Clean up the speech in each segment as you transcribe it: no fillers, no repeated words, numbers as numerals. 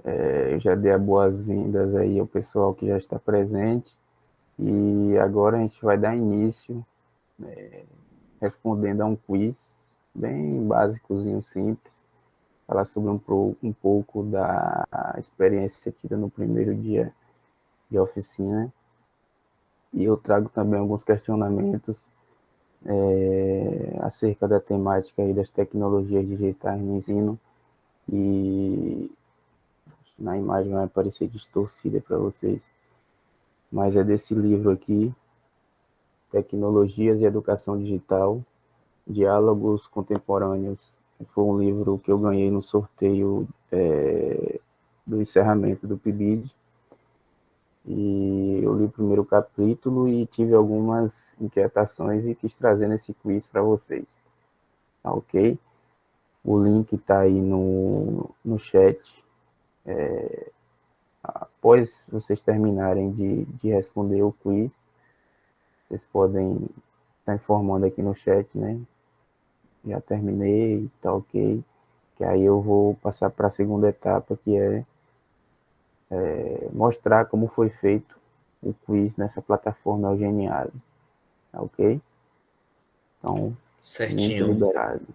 Eu já dei as boas-vindas aí ao pessoal que já está presente e agora a gente vai dar início respondendo a um quiz bem básicozinho, simples, falar sobre um pouco da experiência tida no primeiro dia de oficina e eu trago também alguns questionamentos acerca da temática aí das tecnologias digitais no ensino e na imagem vai parecer distorcida para vocês, mas é desse livro aqui, Tecnologias e Educação Digital, Diálogos Contemporâneos. Foi um livro que eu ganhei no sorteio do encerramento do PIBID. E eu li o primeiro capítulo e tive algumas inquietações e quis trazer nesse quiz para vocês. Tá ok? O link está aí no chat. Após vocês terminarem de responder o quiz, vocês podem estar informando aqui no chat, né? Já terminei, tá ok. Que aí eu vou passar para a segunda etapa, que é mostrar como foi feito o quiz nessa plataforma Eugeniale, tá ok? Então, link Certinho. liberado.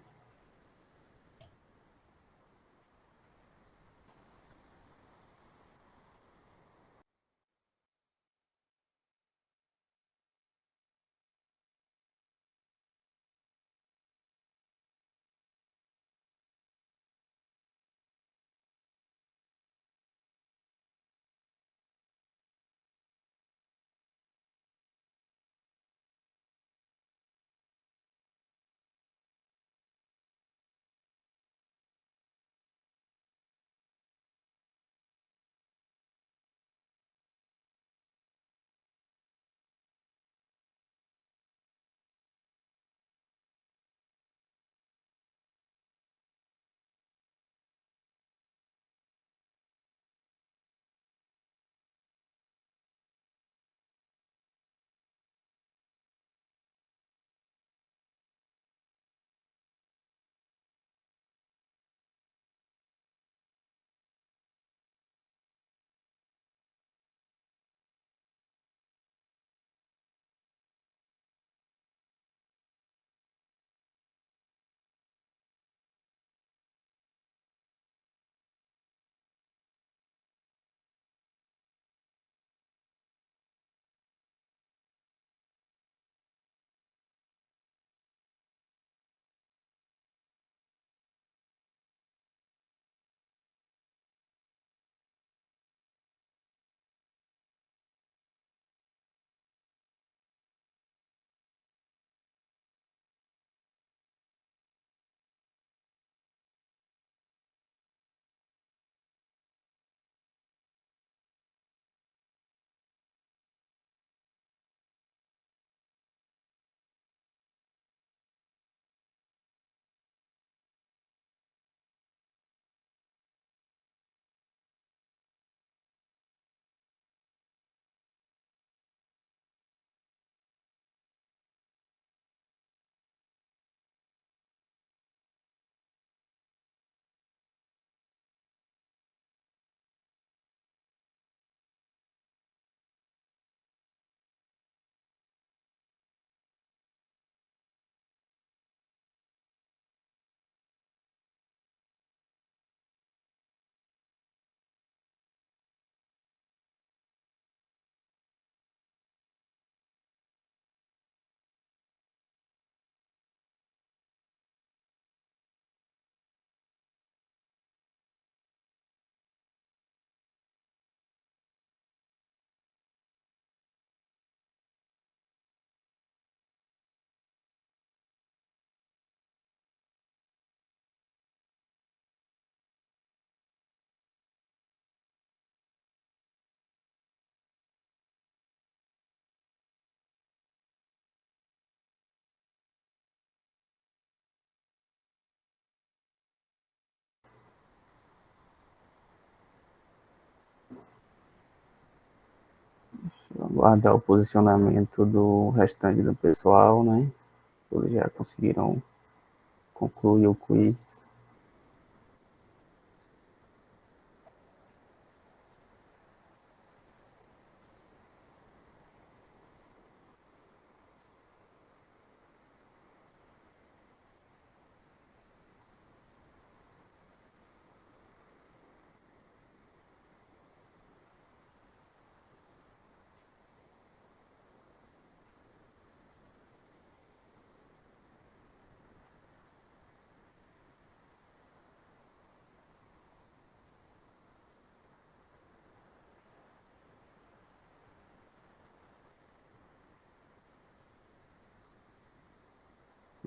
Aguardar o posicionamento do restante do pessoal, né? Todos já conseguiram concluir o quiz.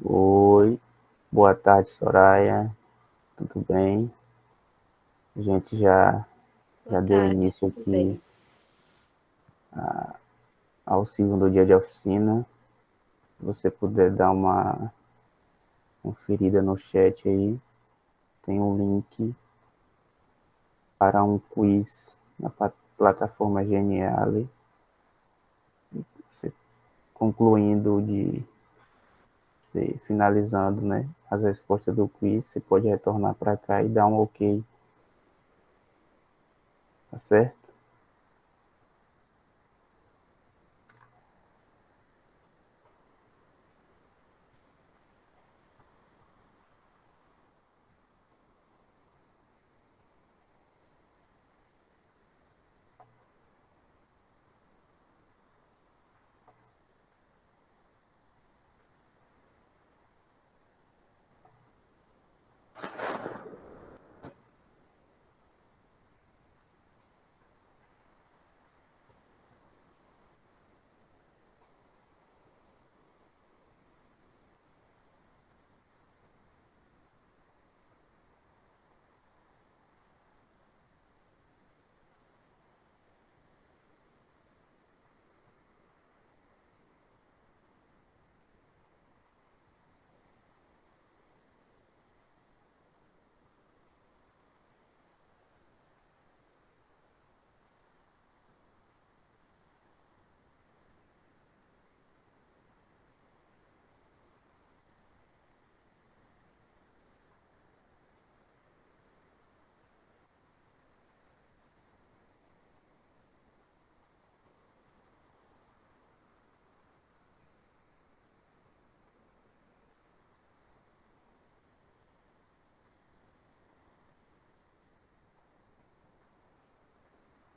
Oi, boa tarde, Soraya. Tudo bem? A gente Boa já deu tarde, início tudo aqui bem? ao segundo dia de oficina. Se você puder dar uma conferida no chat aí, tem um link para um quiz na plataforma Geniale. Você concluindo finalizando, né, as respostas do quiz, você pode retornar para cá e dar um ok, tá certo?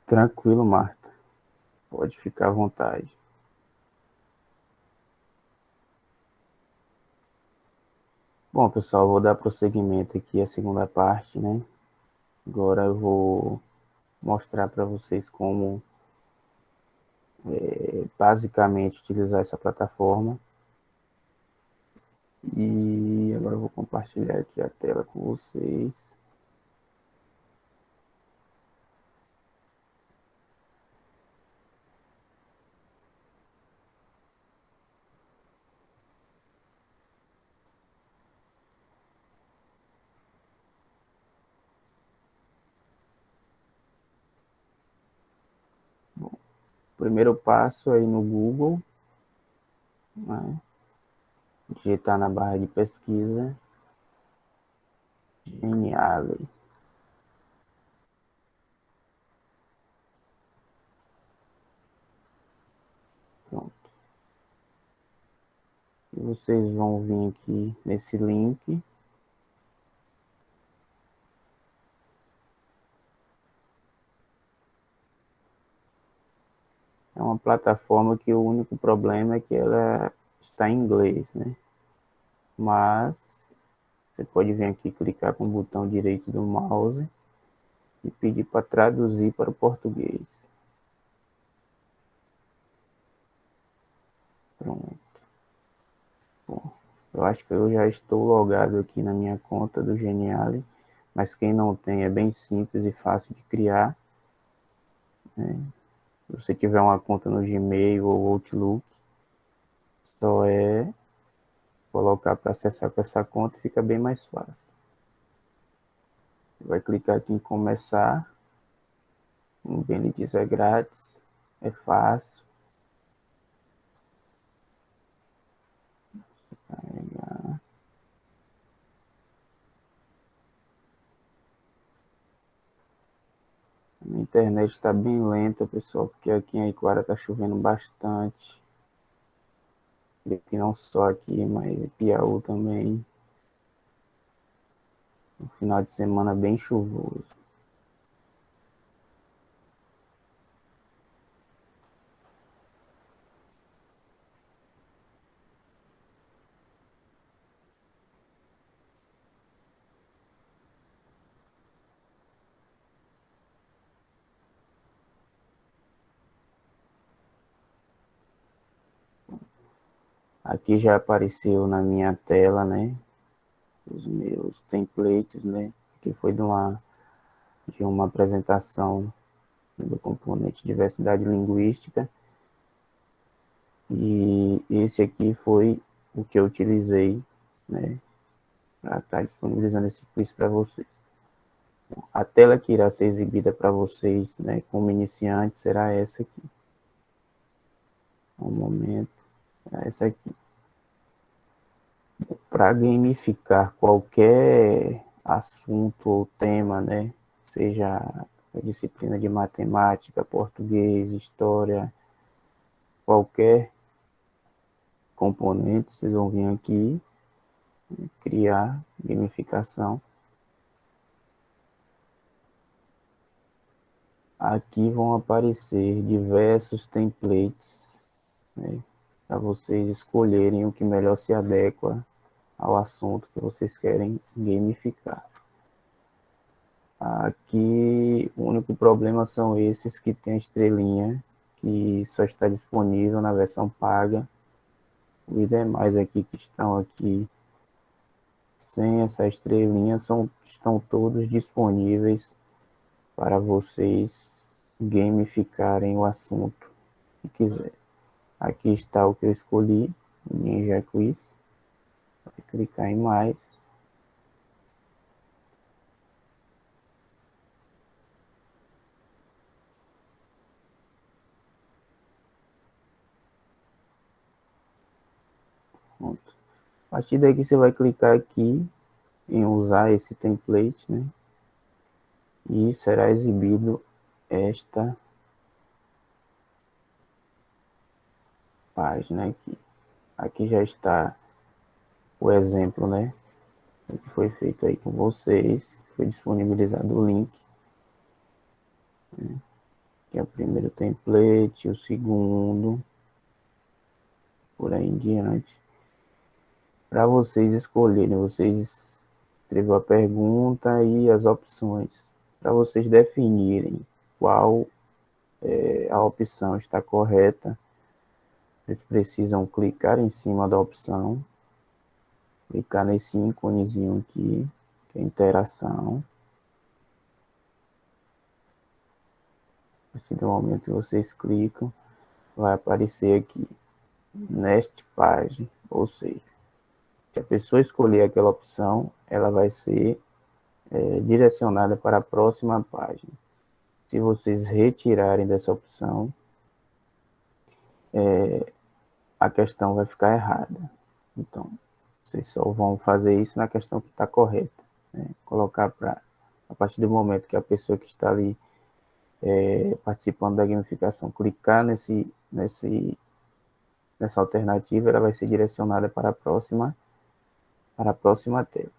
Tranquilo, Marta. Pode ficar à vontade. Bom, pessoal, vou dar prosseguimento aqui à segunda parte, né? Agora eu vou mostrar para vocês como basicamente utilizar essa plataforma. E agora eu vou compartilhar aqui a tela com vocês. Bom, primeiro passo aí no Google, né? Digitar na barra de pesquisa Geniale. Pronto. E vocês vão vir aqui nesse link. É uma plataforma que o único problema é que ela está em inglês, né? Mas você pode vir aqui clicar com o botão direito do mouse e pedir para traduzir para o português. Pronto. Bom, eu acho que eu já estou logado aqui na minha conta do Geniali, mas quem não tem é bem simples e fácil de criar, né? Se você tiver uma conta no Gmail ou Outlook, só é colocar para acessar com essa conta e fica bem mais fácil. Vai clicar aqui em começar, o BNDES é grátis, é fácil. A internet está bem lenta, pessoal, porque aqui em Iquara está chovendo bastante. E aqui não só aqui, mas em Piauí também. Um final de semana bem chuvoso. Aqui já apareceu na minha tela, né, os meus templates, né, que foi de uma apresentação do componente diversidade linguística. E esse aqui foi o que eu utilizei, né, para estar disponibilizando esse quiz para vocês. A tela que irá ser exibida para vocês, né, como iniciante, será essa aqui. Um momento, será essa aqui. Para gamificar qualquer assunto ou tema, né, seja a disciplina de matemática, português, história, qualquer componente, vocês vão vir aqui, criar gamificação. Aqui vão aparecer diversos templates, né, para vocês escolherem o que melhor se adequa ao assunto que vocês querem gamificar. Aqui o único problema são esses que tem a estrelinha, que só está disponível na versão paga. Os demais aqui que estão aqui sem essa estrelinha estão todos disponíveis para vocês gamificarem o assunto que quiser. Aqui está o que eu escolhi, o Ninja Quiz. Vou clicar em mais. Pronto. A partir daqui você vai clicar aqui em usar esse template, né? E será exibido esta página aqui. Aqui já está o exemplo, né? O que foi feito aí com vocês. Foi disponibilizado o link, né? Que é o primeiro template, o segundo, por aí em diante. Para vocês escolherem, vocês escrevam a pergunta e as opções. Para vocês definirem qual a opção está correta, vocês precisam clicar em cima da opção, clicar nesse íconezinho aqui, que é interação. A partir do momento que vocês clicam, vai aparecer aqui, Next Page, ou seja, se a pessoa escolher aquela opção, ela vai ser direcionada para a próxima página. Se vocês retirarem dessa opção, a questão vai ficar errada. Então, vocês só vão fazer isso na questão que está correta, né? Colocar para, a partir do momento que a pessoa que está ali participando da gamificação clicar nessa alternativa, ela vai ser direcionada para a próxima tela.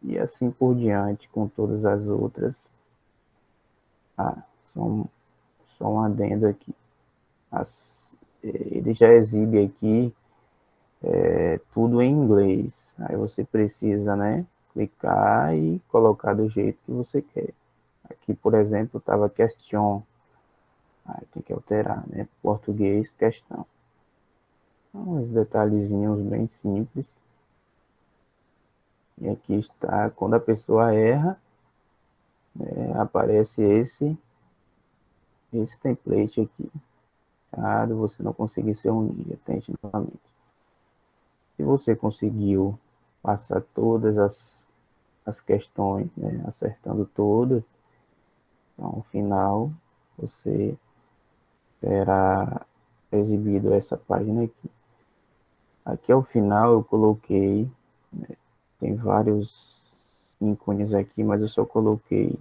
E assim por diante com todas as outras. Só um adendo aqui. Ele já exibe aqui tudo em inglês. Aí você precisa, né, clicar e colocar do jeito que você quer. Aqui, por exemplo, estava question. Aí tem que alterar, né? Português, questão. Então, uns detalhezinhos bem simples. E aqui está, quando a pessoa erra, aparece esse template aqui. Caso você não conseguir ser um ninja, tente novamente. Se você conseguiu passar todas as questões, né, acertando todas, então, no final, você terá exibido essa página aqui. Aqui ao final eu coloquei, né, tem vários ícones aqui, mas eu só coloquei,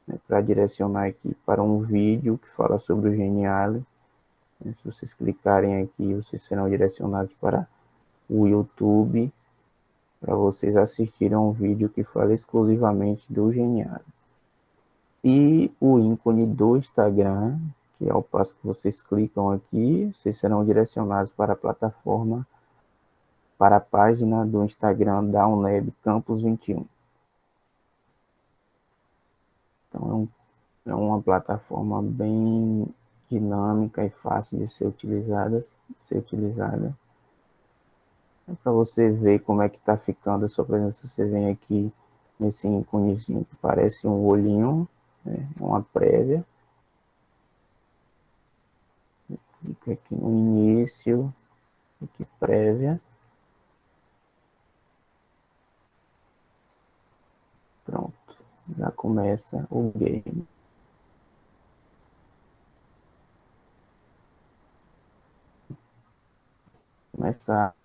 né, para direcionar aqui para um vídeo que fala sobre o Geniali. Se vocês clicarem aqui, vocês serão direcionados para o YouTube, para vocês assistirem a um vídeo que fala exclusivamente do Geniali. E o ícone do Instagram, que ao passo que vocês clicam aqui, vocês serão direcionados para a plataforma, para a página do Instagram da UNEB Campus 21. Então, é uma plataforma bem dinâmica e fácil de ser utilizada. Para você ver como é que está ficando a sua presença. Você vem aqui nesse íconezinho que parece um olhinho, né? Uma prévia. Clica aqui no início, aqui prévia. Pronto, já começa o game. Começa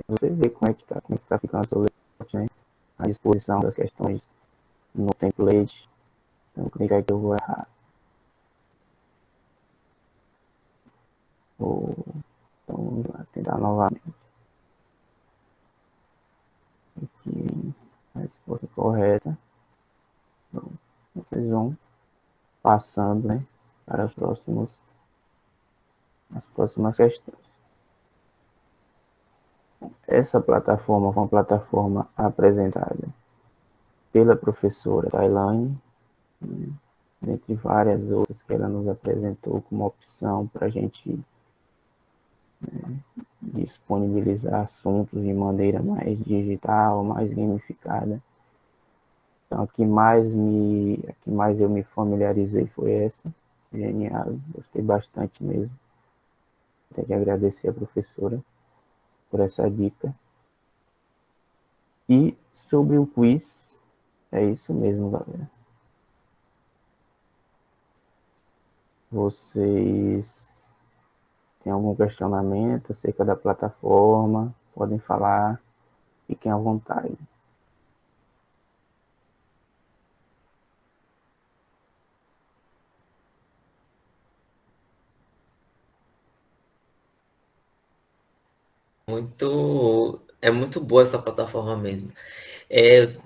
você ver como é que está ficando o seu layout, né? A disposição das questões no template. Então, clicar aqui, eu vou errar. Então, vamos lá, tentar novamente. Aqui, a resposta correta. Então, vocês vão passando, né, para as próximas questões. Essa plataforma foi uma plataforma apresentada pela professora Tailane, né, dentre várias outras que ela nos apresentou como opção para a gente, né, disponibilizar assuntos de maneira mais digital, mais gamificada. Então, a que mais eu me familiarizei foi essa. Genial, gostei bastante mesmo. Tenho que agradecer a professora por essa dica. E sobre o quiz, é isso mesmo, galera. Vocês têm algum questionamento acerca da plataforma? Podem falar, fiquem à vontade. É muito boa essa plataforma mesmo.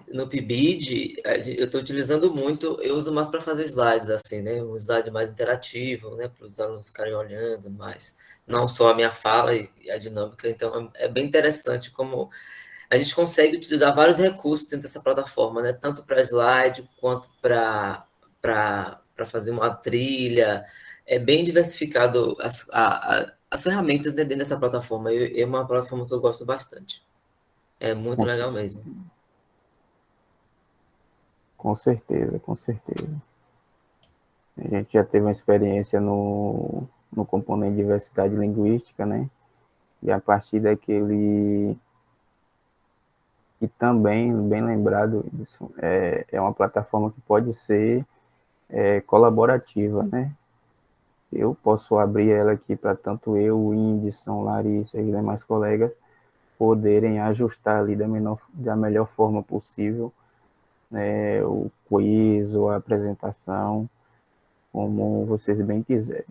No PIBID, eu estou utilizando muito, eu uso mais para fazer slides, assim, né? Um slide mais interativo, né? Para os alunos ficarem olhando mais. Não só a minha fala e a dinâmica. Então, é bem interessante como a gente consegue utilizar vários recursos dentro dessa plataforma, né? Tanto para slide quanto para fazer uma trilha. É bem diversificado as ferramentas dentro dessa plataforma. É uma plataforma que eu gosto bastante. É muito Com, legal mesmo. com certeza, com certeza. A gente já teve uma experiência no componente de diversidade linguística, né? E a partir daquele. E também, bem lembrado, isso é uma plataforma que pode ser colaborativa, né? Eu posso abrir ela aqui para tanto eu, o Whindersson, Larissa e demais colegas poderem ajustar ali da melhor forma possível, né, o quiz ou a apresentação, como vocês bem quiserem.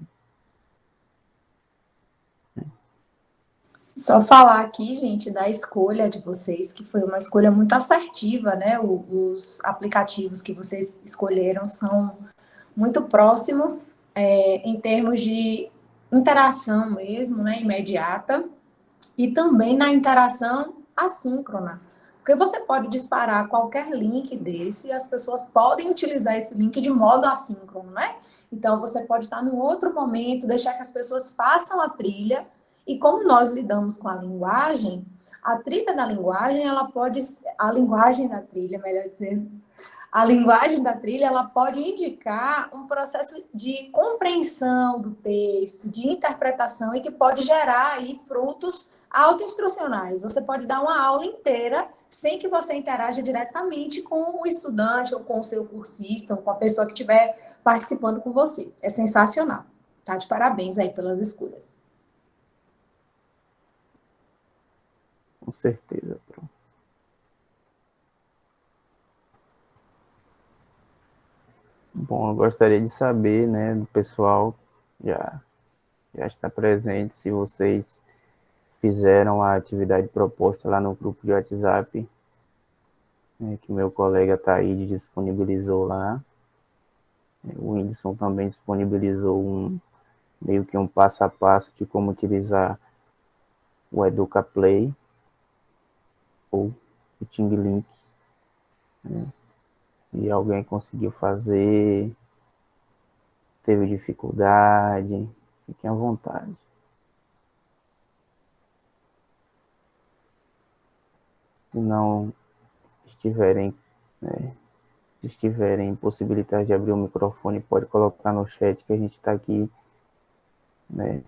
Só falar aqui, gente, da escolha de vocês, que foi uma escolha muito assertiva, né? Os aplicativos que vocês escolheram são muito próximos em termos de interação mesmo, né? Imediata, e também na interação assíncrona. Porque você pode disparar qualquer link desse e as pessoas podem utilizar esse link de modo assíncrono, né? Então, você pode estar num outro momento, deixar que as pessoas façam a trilha. E como nós lidamos com a trilha da linguagem, ela pode... A linguagem da trilha, melhor dizendo, a linguagem da trilha, ela pode indicar um processo de compreensão do texto, de interpretação e que pode gerar aí frutos autoinstrucionais. Você pode dar uma aula inteira sem que você interaja diretamente com o estudante ou com o seu cursista ou com a pessoa que estiver participando com você. É sensacional. Tá de parabéns aí pelas escolhas. Com certeza. Pronto. Bom, eu gostaria de saber, né, do pessoal já, já está presente, se vocês fizeram a atividade proposta lá no grupo de WhatsApp, né, que meu colega Taíde disponibilizou lá. O Whindersson também disponibilizou meio que um passo a passo de como utilizar o EducaPlay ou o ThingLink, né? Se alguém conseguiu fazer, teve dificuldade, fiquem à vontade. Se não estiverem, né, se estiverem impossibilitados de abrir o microfone, pode colocar no chat que a gente está aqui, né,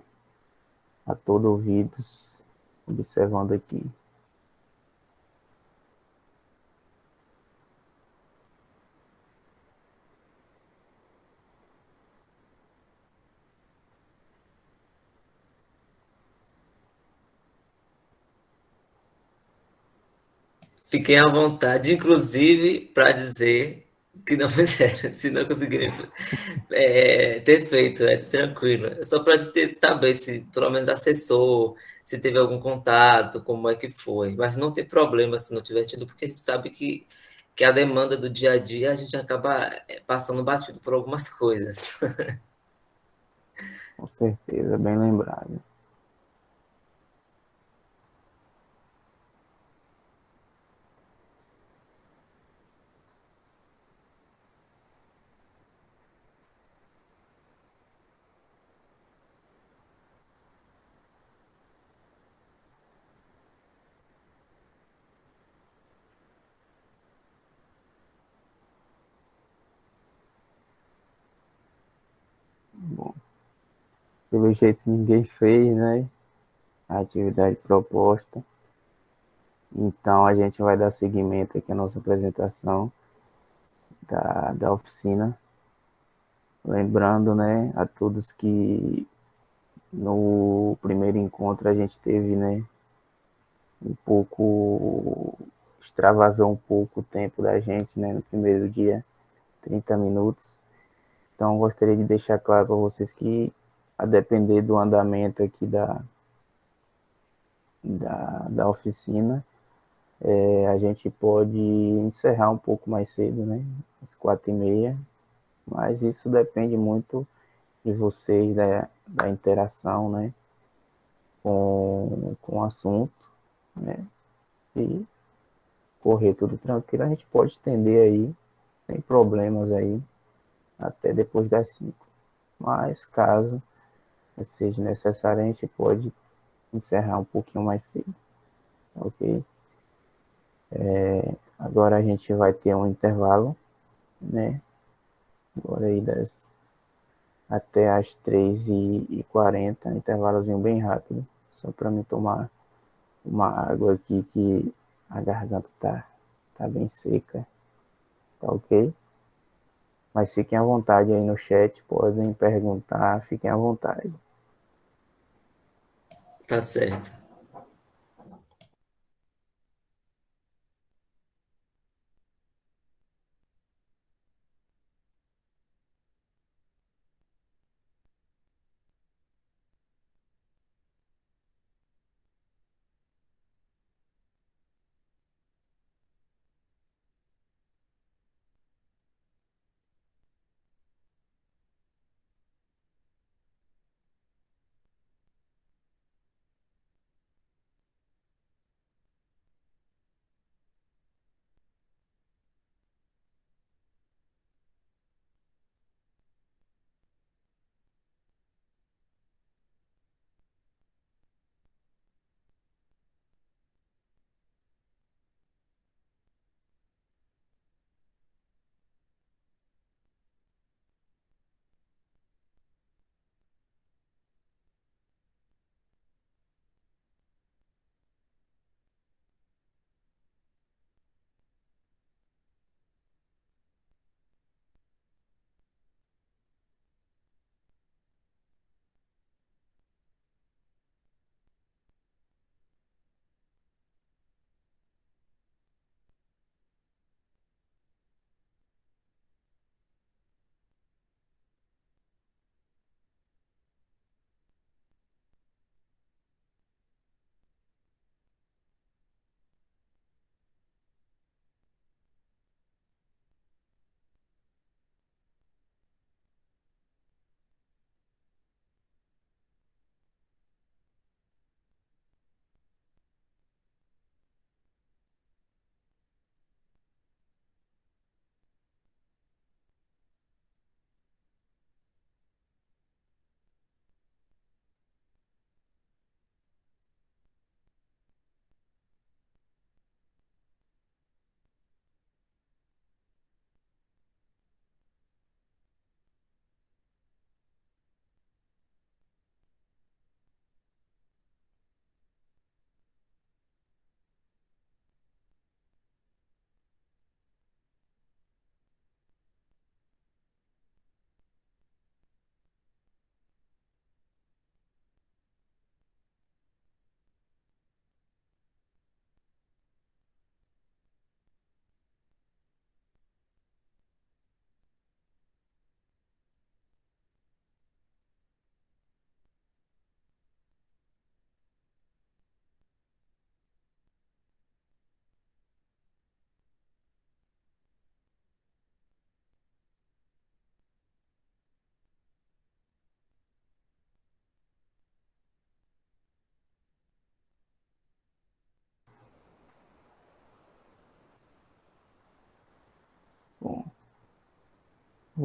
a todo ouvidos, observando aqui. Fiquem à vontade, inclusive, para dizer que não fizeram, se não conseguirem ter feito, é tranquilo. É só para a gente saber se pelo menos acessou, se teve algum contato, como é que foi. Mas não tem problema se não tiver tido, porque a gente sabe que a demanda do dia a dia a gente acaba passando batido por algumas coisas. Com certeza, bem lembrado. Bom, pelo jeito ninguém fez, né? A atividade proposta. Então a gente vai dar seguimento aqui à nossa apresentação da oficina. Lembrando, né, a todos que no primeiro encontro a gente teve, né, um pouco, extravasou um pouco o tempo da gente, né, no primeiro dia, 30 minutos. Então gostaria de deixar claro para vocês que, a depender do andamento aqui da oficina, a gente pode encerrar um pouco mais cedo, né, às 4h30, mas isso depende muito de vocês, da interação, né, com o assunto, né, e correr tudo tranquilo, a gente pode estender aí, sem problemas aí, até depois das 5. Mas caso seja necessário, a gente pode encerrar um pouquinho mais cedo, ok? Agora a gente vai ter um intervalo, né? Agora aí até as 3h40, intervalozinho bem rápido, só para mim tomar uma água aqui que a garganta tá bem seca, tá ok? Mas fiquem à vontade aí no chat, podem perguntar, fiquem à vontade. Tá certo.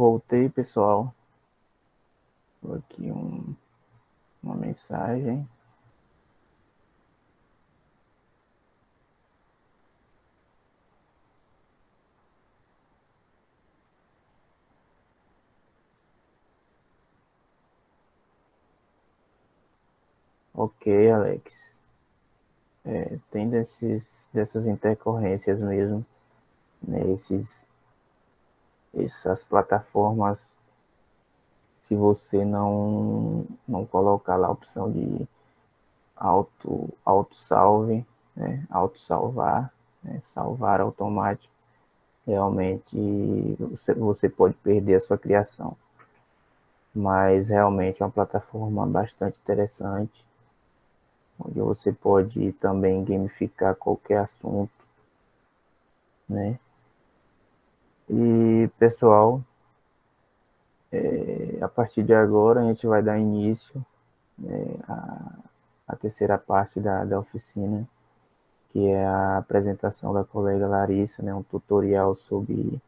Voltei, pessoal. Aqui uma mensagem. Ok, Alex. Tem dessas intercorrências mesmo, né? Essas plataformas, se você não colocar lá a opção de auto salve, né? Auto salvar, né? Salvar automático, realmente você pode perder a sua criação. Mas realmente é uma plataforma bastante interessante, onde você pode também gamificar qualquer assunto, né? E, pessoal, a partir de agora a gente vai dar início, né, à terceira parte da oficina, que é a apresentação da colega Larissa, né, um tutorial sobre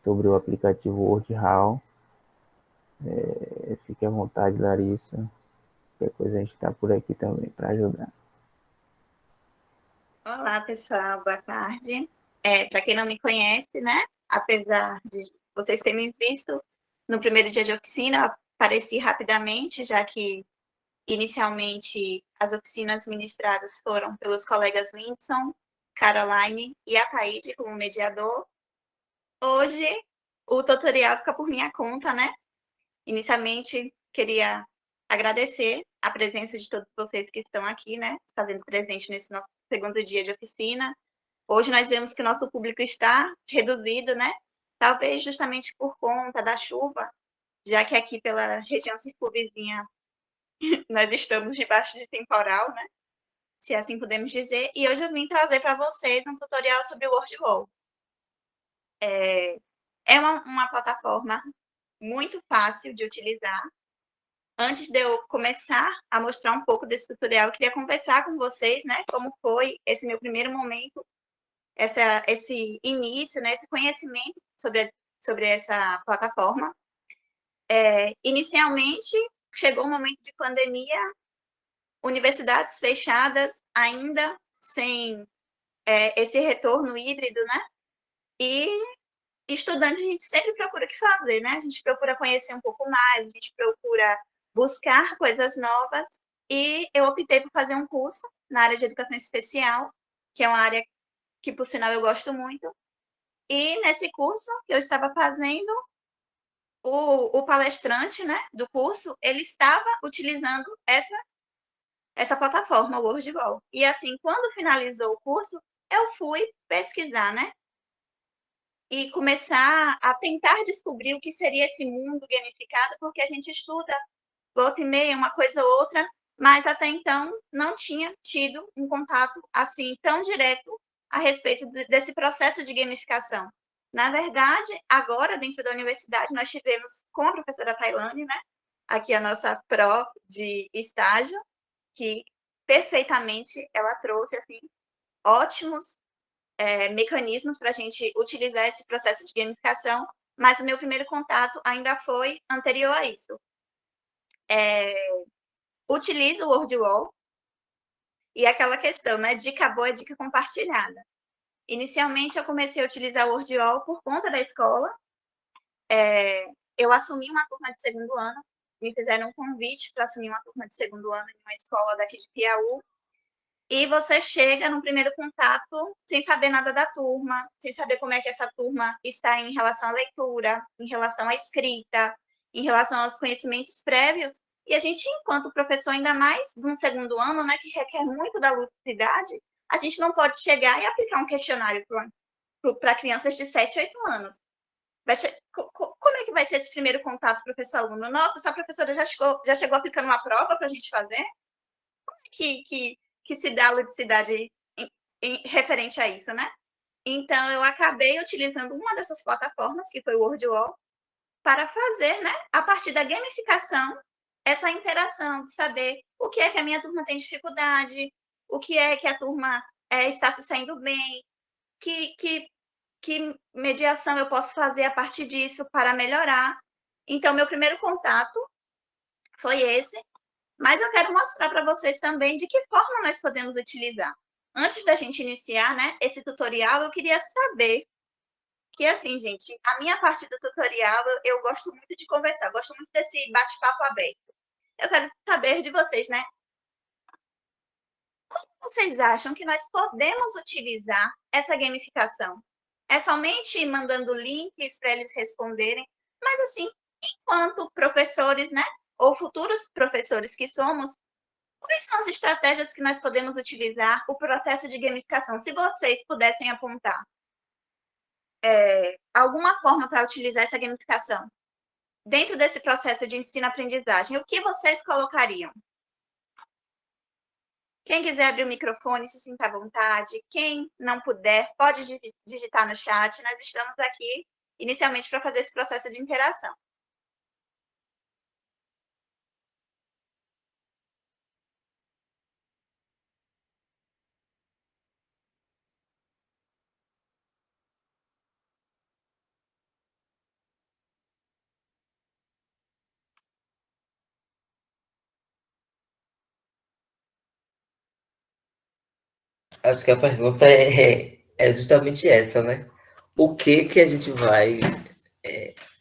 o aplicativo WordHow. Fique à vontade, Larissa. Qualquer coisa a gente está por aqui também para ajudar. Olá, pessoal, boa tarde. Para quem não me conhece, né, apesar de vocês terem me visto no primeiro dia de oficina, eu apareci rapidamente, já que inicialmente as oficinas ministradas foram pelos colegas Lindson, Caroline e a Taíde como mediador. Hoje o tutorial fica por minha conta, né? Inicialmente queria agradecer a presença de todos vocês que estão aqui, né, fazendo presente nesse nosso segundo dia de oficina. Hoje nós vemos que o nosso público está reduzido, né? Talvez justamente por conta da chuva, já que aqui pela região circunvizinha nós estamos debaixo de temporal, né? Se assim podemos dizer. E hoje eu vim trazer para vocês um tutorial sobre o WordWall. É uma plataforma muito fácil de utilizar. Antes de eu começar a mostrar um pouco desse tutorial, eu queria conversar com vocês, né? Como foi esse meu primeiro momento, esse início, né, esse conhecimento sobre essa plataforma. Inicialmente, chegou um momento de pandemia, universidades fechadas, ainda sem esse retorno híbrido, né? E estudante, a gente sempre procura o que fazer, né? A gente procura conhecer um pouco mais, a gente procura buscar coisas novas, e eu optei por fazer um curso na área de educação especial, que é uma área que, por sinal, eu gosto muito. E nesse curso que eu estava fazendo, o palestrante, né, do curso, ele estava utilizando essa plataforma, o WordWall. E assim, quando finalizou o curso, eu fui pesquisar, né, e começar a tentar descobrir o que seria esse mundo gamificado, porque a gente estuda volta e meia, uma coisa ou outra, mas até então não tinha tido um contato assim tão direto a respeito desse processo de gamificação. Na verdade, agora, dentro da universidade, nós tivemos com a professora Tailane, né, aqui a nossa pró de estágio, que perfeitamente ela trouxe assim, ótimos mecanismos para a gente utilizar esse processo de gamificação, mas o meu primeiro contato ainda foi anterior a isso. Utilizo o WordWall, e aquela questão, né? Dica boa é dica compartilhada. Inicialmente, eu comecei a utilizar o WordWall por conta da escola. Eu assumi uma turma de segundo ano, me fizeram um convite para assumir uma turma de segundo ano em uma escola daqui de Piauí, e você chega no primeiro contato sem saber nada da turma, sem saber como é que essa turma está em relação à leitura, em relação à escrita, em relação aos conhecimentos prévios. E a gente, enquanto professor, ainda mais no segundo ano, né, que requer muito da ludicidade, a gente não pode chegar e aplicar um questionário para crianças de 7, 8 anos. Como é que vai ser esse primeiro contato professor-aluno? Nossa, essa professora já chegou aplicando uma prova para a gente fazer? Como é que se dá a ludicidade referente a isso, né? Então, eu acabei utilizando uma dessas plataformas, que foi o WordWall, para fazer, né, a partir da gamificação, essa interação, de saber o que é que a minha turma tem dificuldade, o que é que a turma está se saindo bem, que que mediação eu posso fazer a partir disso para melhorar. Então, meu primeiro contato foi esse, mas eu quero mostrar para vocês também de que forma nós podemos utilizar. Antes da gente iniciar, né, esse tutorial, eu queria saber que, assim, gente, a minha parte do tutorial, eu gosto muito de conversar, gosto muito desse bate-papo aberto. Eu quero saber de vocês, né? Como vocês acham que nós podemos utilizar essa gamificação? É somente mandando links para eles responderem, mas assim, enquanto professores, né, ou futuros professores que somos, quais são as estratégias que nós podemos utilizar o processo de gamificação? Se vocês pudessem apontar alguma forma para utilizar essa gamificação dentro desse processo de ensino-aprendizagem, o que vocês colocariam? Quem quiser abrir o microfone, se sinta à vontade. Quem não puder, pode digitar no chat. Nós estamos aqui, inicialmente, para fazer esse processo de interação. Acho que a pergunta é justamente essa, né? O que que a gente vai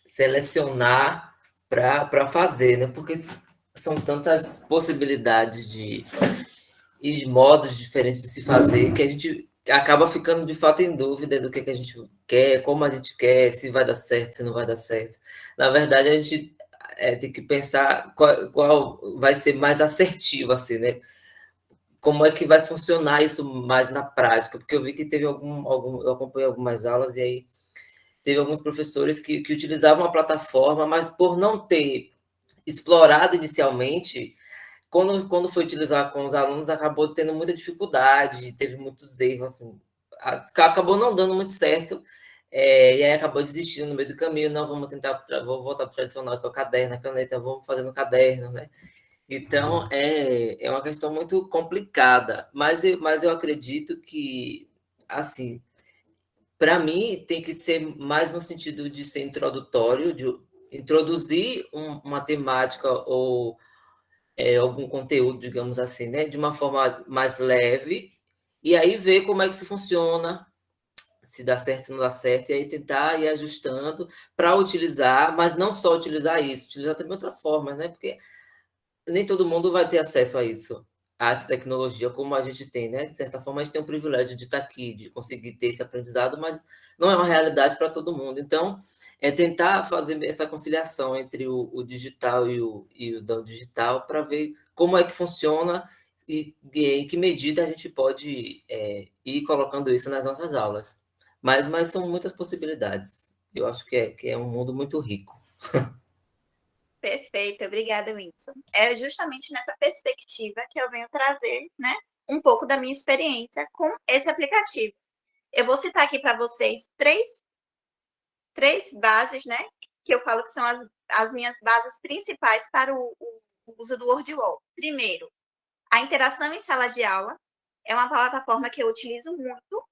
selecionar para fazer, né? Porque são tantas possibilidades e modos diferentes de se fazer que a gente acaba ficando de fato em dúvida do que a gente quer, como a gente quer, se vai dar certo, se não vai dar certo. Na verdade, a gente tem que pensar qual vai ser mais assertivo, assim, né? Como é que vai funcionar isso mais na prática? Porque eu vi que teve eu acompanhei algumas aulas e aí teve alguns professores que utilizavam a plataforma, mas por não ter explorado inicialmente, quando foi utilizar com os alunos, acabou tendo muita dificuldade, teve muitos erros, assim, acabou não dando muito certo, e aí acabou desistindo no meio do caminho, não, vamos tentar, vou voltar para o tradicional, que é o caderno, a caneta, vamos fazer no caderno, né? Então, é uma questão muito complicada, mas eu acredito que, assim, para mim, tem que ser mais no sentido de ser introdutório, de introduzir uma temática ou algum conteúdo, digamos assim, né, de uma forma mais leve, e aí ver como é que isso funciona, se dá certo, se não dá certo, e aí tentar ir ajustando para utilizar, mas não só utilizar isso, utilizar também outras formas, né, porque nem todo mundo vai ter acesso a isso, a essa tecnologia como a gente tem, né? De certa forma, a gente tem o privilégio de estar aqui, de conseguir ter esse aprendizado, mas não é uma realidade para todo mundo. Então, é tentar fazer essa conciliação entre o digital e o não digital para ver como é que funciona e em que medida a gente pode ir colocando isso nas nossas aulas. Mas são muitas possibilidades. Eu acho que é um mundo muito rico. Perfeito, obrigada, Winston. É justamente nessa perspectiva que eu venho trazer, né, um pouco da minha experiência com esse aplicativo. Eu vou citar aqui para vocês três bases, né, que eu falo que são as minhas bases principais para o uso do WordWall. Primeiro, a interação em sala de aula é uma plataforma que eu utilizo muito,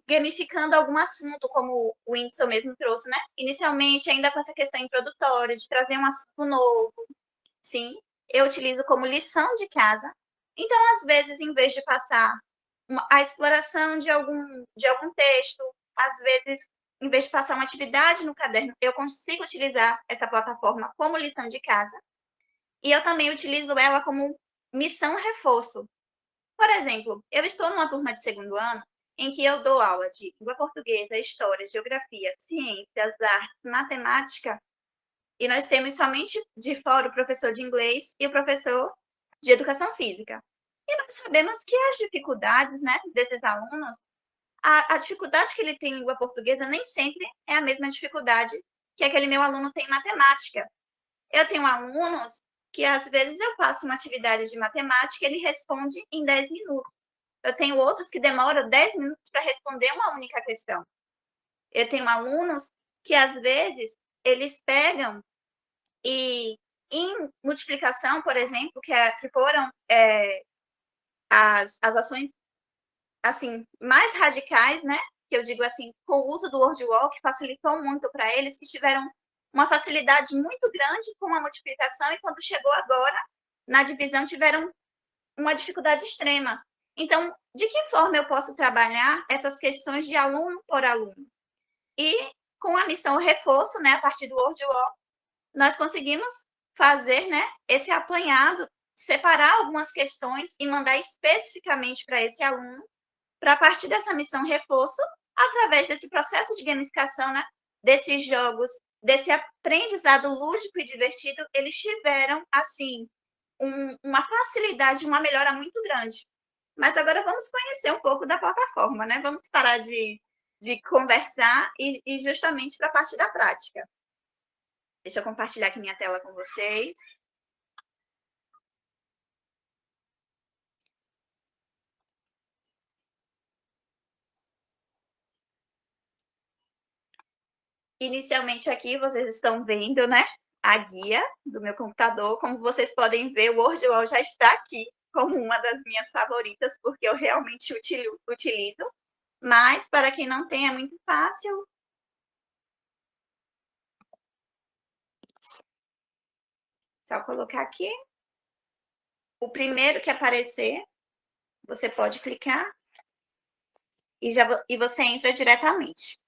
gamificando algum assunto, como o Whindersson mesmo trouxe, né? Inicialmente, ainda com essa questão introdutória, de trazer um assunto novo. Sim, eu utilizo como lição de casa. Então, às vezes, em vez de passar a exploração de algum texto, às vezes, em vez de passar uma atividade no caderno, eu consigo utilizar essa plataforma como lição de casa. E eu também utilizo ela como missão reforço. Por exemplo, eu estou numa turma de segundo ano em que eu dou aula de língua portuguesa, história, geografia, ciências, artes, matemática, e nós temos somente de fora o professor de inglês e o professor de educação física. E nós sabemos que as dificuldades, né, desses alunos, a dificuldade que ele tem em língua portuguesa nem sempre é a mesma dificuldade que aquele meu aluno tem em matemática. Eu tenho alunos que, às vezes, eu faço uma atividade de matemática e ele responde em 10 minutos. Eu tenho outros que demoram 10 minutos para responder uma única questão. Eu tenho alunos que, às vezes, eles pegam e, em multiplicação, por exemplo, que foram as ações assim mais radicais, né, que eu digo assim, com o uso do WordWall, que facilitou muito para eles, que tiveram uma facilidade muito grande com a multiplicação e quando chegou agora, na divisão, tiveram uma dificuldade extrema. Então, de que forma eu posso trabalhar essas questões de aluno por aluno? E com a missão reforço, né, a partir do WordWall, nós conseguimos fazer, né, esse apanhado, separar algumas questões e mandar especificamente para esse aluno, para a partir dessa missão reforço, através desse processo de gamificação, né, desses jogos, desse aprendizado lúdico e divertido, eles tiveram, assim, uma facilidade, uma melhora muito grande. Mas agora vamos conhecer um pouco da plataforma, né? Vamos parar de conversar e justamente para a parte da prática. Deixa eu compartilhar aqui minha tela com vocês. Inicialmente aqui vocês estão vendo, né, a guia do meu computador. Como vocês podem ver, o WordWall já está aqui como uma das minhas favoritas, porque eu realmente utilizo. Mas, para quem não tem, é muito fácil. Só colocar aqui. O primeiro que aparecer, você pode clicar e você entra diretamente.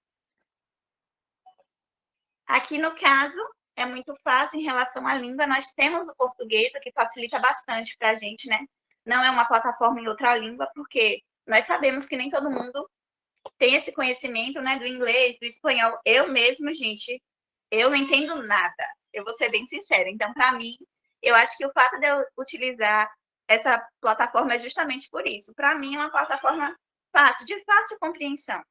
Aqui, no caso, é muito fácil em relação à língua. Nós temos o português, o que facilita bastante para a gente, né? Não é uma plataforma em outra língua, porque nós sabemos que nem todo mundo tem esse conhecimento, né, do inglês, do espanhol. Eu mesmo, gente, eu não entendo nada. Eu vou ser bem sincera. Então, para mim, eu acho que o fato de eu utilizar essa plataforma é justamente por isso. Para mim, é uma plataforma fácil, de fácil compreensão.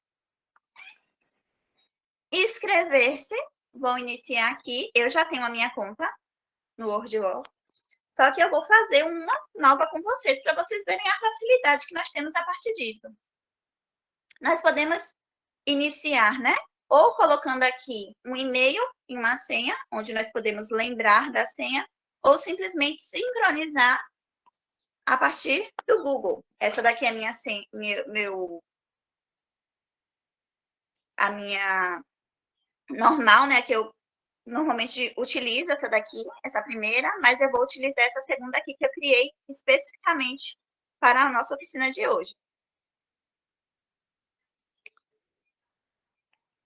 Inscrever-se. Vou iniciar aqui. Eu já tenho a minha conta no WordWall. Só que eu vou fazer uma nova com vocês, para vocês verem a facilidade que nós temos a partir disso. Nós podemos iniciar, né? Ou colocando aqui um e-mail e uma senha, onde nós podemos lembrar da senha, ou simplesmente sincronizar a partir do Google. Essa daqui é a minha senha, a minha normal, né? Que eu normalmente utilizo essa daqui, essa primeira, mas eu vou utilizar essa segunda aqui que eu criei especificamente para a nossa oficina de hoje.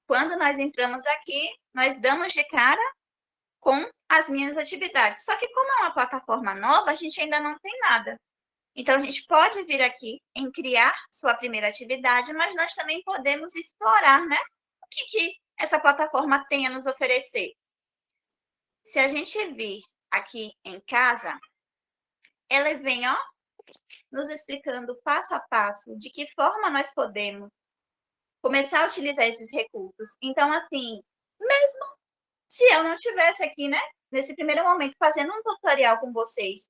Quando nós entramos aqui, nós damos de cara com as minhas atividades. Só que como é uma plataforma nova, a gente ainda não tem nada. Então, a gente pode vir aqui em criar sua primeira atividade, mas nós também podemos explorar, né? O que essa plataforma tem a nos oferecer. Se a gente vir aqui em casa, ela vem, ó, nos explicando passo a passo de que forma nós podemos começar a utilizar esses recursos. Então, assim, mesmo se eu não estivesse aqui, né, nesse primeiro momento, fazendo um tutorial com vocês,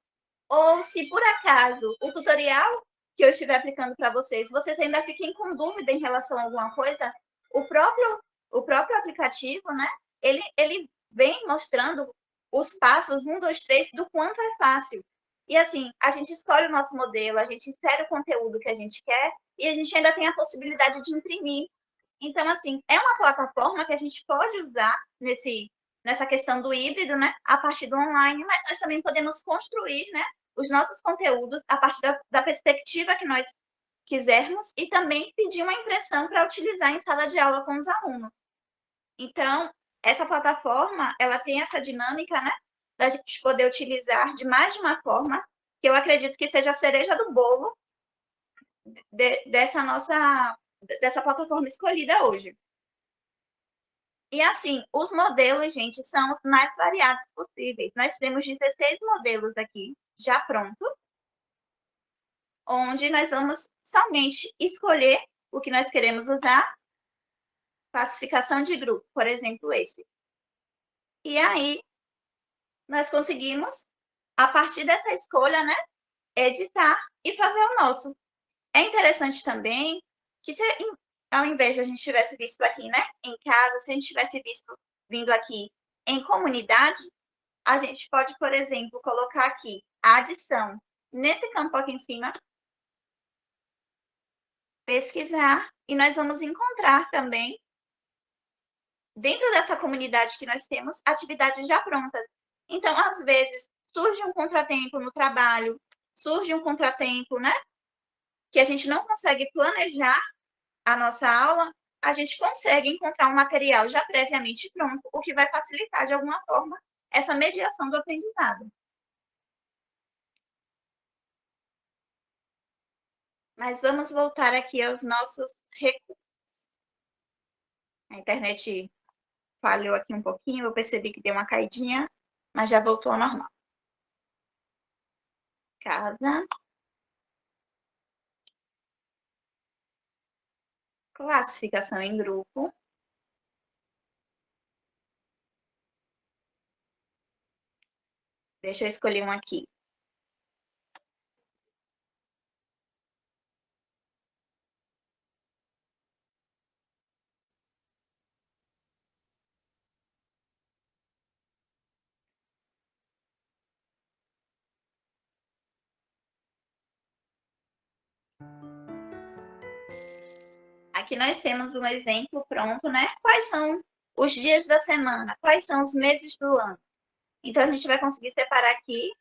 ou se por acaso o tutorial que eu estiver aplicando para vocês, vocês ainda fiquem com dúvida em relação a alguma coisa, o próprio aplicativo, né, ele vem mostrando os passos 1, 2, 3 do quanto é fácil. E assim, a gente escolhe o nosso modelo, a gente insere o conteúdo que a gente quer e a gente ainda tem a possibilidade de imprimir. Então, assim, é uma plataforma que a gente pode usar nessa questão do híbrido, né, a partir do online, mas nós também podemos construir, né, os nossos conteúdos a partir da perspectiva que nós quisermos e também pedir uma impressão para utilizar em sala de aula com os alunos. Então, essa plataforma, ela tem essa dinâmica, né, da gente poder utilizar de mais de uma forma, que eu acredito que seja a cereja do bolo dessa plataforma escolhida hoje. E assim, os modelos, gente, são os mais variados possíveis. Nós temos 16 modelos aqui, já prontos, onde nós vamos somente escolher o que nós queremos usar. Classificação de grupo, por exemplo, esse. E aí, nós conseguimos, a partir dessa escolha, né, editar e fazer o nosso. É interessante também que se ao invés de a gente tivesse visto aqui, né, em casa, se a gente tivesse vindo aqui em comunidade, a gente pode, por exemplo, colocar aqui a adição nesse campo aqui em cima, pesquisar E nós vamos encontrar também, dentro dessa comunidade que nós temos, atividades já prontas. Então, às vezes, surge um contratempo no trabalho, surge um contratempo, né? Que a gente não consegue planejar a nossa aula, a gente consegue encontrar um material já previamente pronto, o que vai facilitar, de alguma forma, essa mediação do aprendizado. Mas vamos voltar aqui aos nossos recursos. A internet falhou aqui um pouquinho, eu percebi que deu uma caidinha, mas já voltou ao normal. Casa. Classificação em grupo. Deixa eu escolher um aqui. Aqui nós temos um exemplo pronto, né? Quais são os dias da semana? Quais são os meses do ano? Então, a gente vai conseguir separar aqui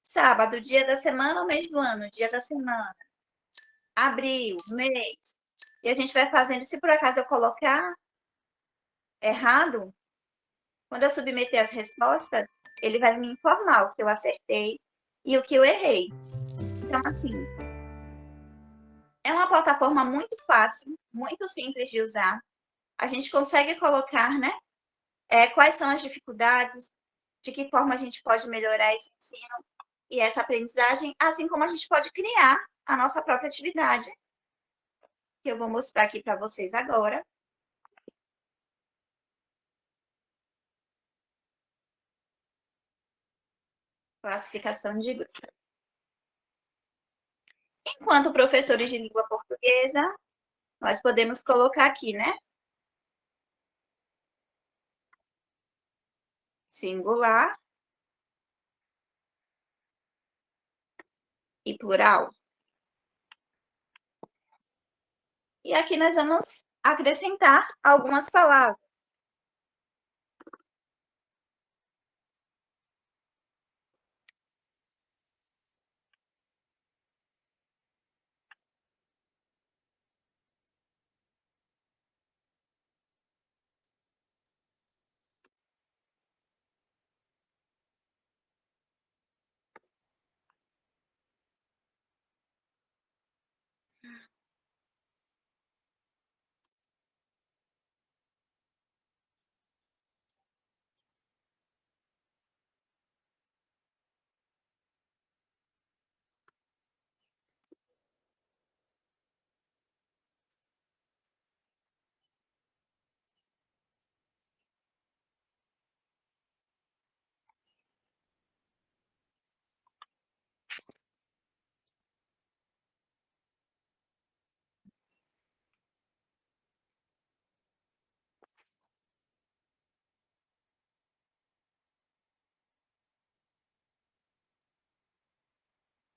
sábado, dia da semana ou mês do ano? Dia da semana. Abril, mês. E a gente vai fazendo. Se por acaso eu colocar errado, quando eu submeter as respostas, ele vai me informar o que eu acertei e o que eu errei. Então, assim, é uma plataforma muito fácil, muito simples de usar. A gente consegue colocar, né, quais são as dificuldades, de que forma a gente pode melhorar esse ensino e essa aprendizagem, assim como a gente pode criar a nossa própria atividade, que eu vou mostrar aqui para vocês agora. Classificação de grupo. Enquanto professores de língua portuguesa, nós podemos colocar aqui, né? Singular e plural. E aqui nós vamos acrescentar algumas palavras.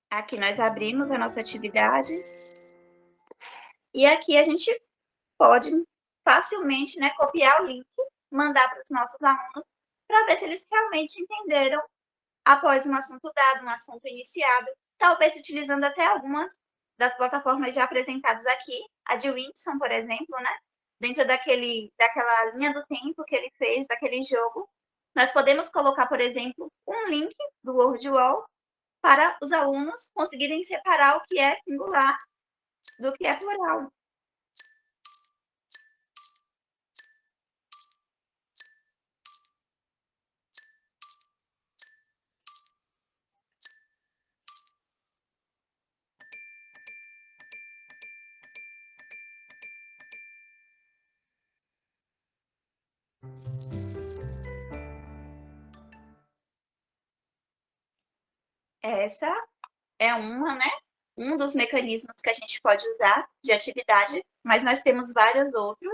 Aqui nós abrimos a nossa atividade. E aqui a gente pode facilmente, né, copiar o link, mandar para os nossos alunos, para ver se eles realmente entenderam após um assunto dado, um assunto iniciado, talvez utilizando até algumas das plataformas já apresentadas aqui, a de Whindersson, por exemplo, né? Dentro daquela linha do tempo que ele fez, daquele jogo, nós podemos colocar, por exemplo, um link do WordWall para os alunos conseguirem separar o que é singular do que é plural. Essa é um dos mecanismos que a gente pode usar de atividade, mas nós temos vários outros.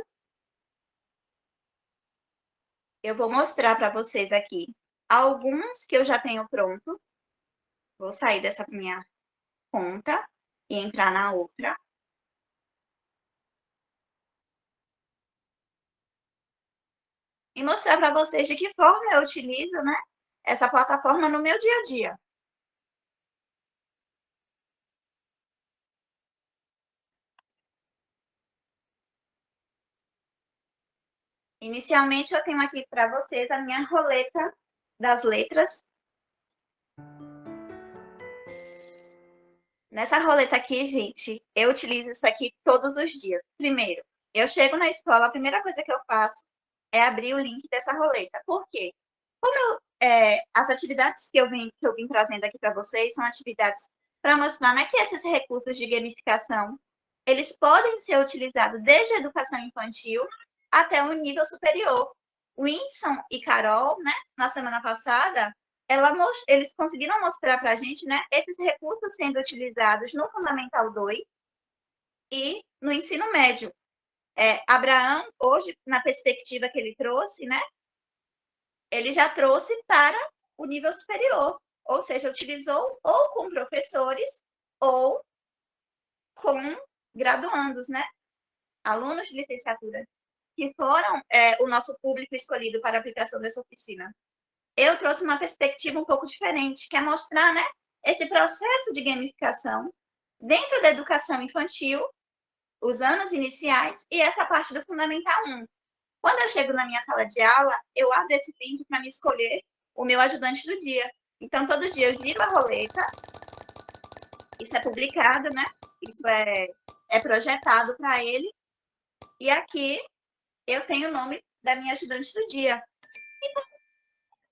Eu vou mostrar para vocês aqui alguns que eu já tenho pronto. Vou sair dessa minha conta e entrar na outra. e mostrar para vocês de que forma eu utilizo, né, essa plataforma no meu dia a dia. Inicialmente, eu tenho aqui para vocês a minha roleta das letras. Nessa roleta aqui, gente, eu utilizo isso aqui todos os dias. Primeiro, eu chego na escola, a primeira coisa que eu faço é abrir o link dessa roleta. Por quê? As atividades que eu vim trazendo aqui para vocês são atividades para mostrar, né, que esses recursos de gamificação, eles podem ser utilizados desde a educação infantil até o nível superior. O Whindersson e Carol, né, na semana passada, eles conseguiram mostrar para a gente, né, esses recursos sendo utilizados no Fundamental 2 e no ensino médio. Abraão, hoje, na perspectiva que ele trouxe, né, ele já trouxe para o nível superior, ou seja, utilizou ou com professores ou com graduandos, né, alunos de licenciatura, que foram o nosso público escolhido para a aplicação dessa oficina. Eu trouxe uma perspectiva um pouco diferente, que é mostrar, né, esse processo de gamificação dentro da educação infantil, os anos iniciais e essa parte do Fundamental 1. Quando eu chego na minha sala de aula, eu abro esse link para me escolher o meu ajudante do dia. Então, todo dia eu giro a roleta, isso é publicado, né? Isso é projetado para ele, e aqui eu tenho o nome da minha ajudante do dia. Então,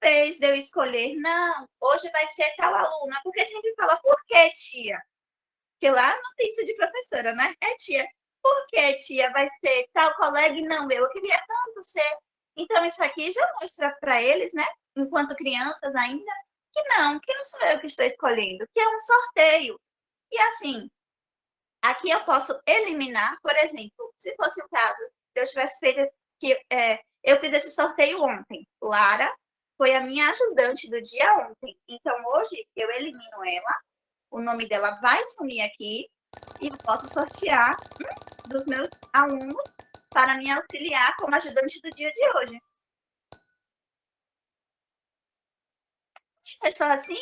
vez de eu escolher, não, hoje vai ser tal aluna, porque sempre fala, por que, tia? Porque lá não tem isso de professora, né? É tia. Por que, tia, vai ser tal colega e não eu? Eu queria tanto ser. Então, isso aqui já mostra para eles, né, enquanto crianças ainda, que não sou eu que estou escolhendo, que é um sorteio. E assim, aqui eu posso eliminar, por exemplo, se fosse o caso, se eu tivesse feito eu fiz esse sorteio ontem. Lara foi a minha ajudante do dia ontem. Então, hoje, eu elimino ela, o nome dela vai sumir aqui, e eu posso sortear dos meus alunos para me auxiliar como ajudante do dia de hoje. É só assim?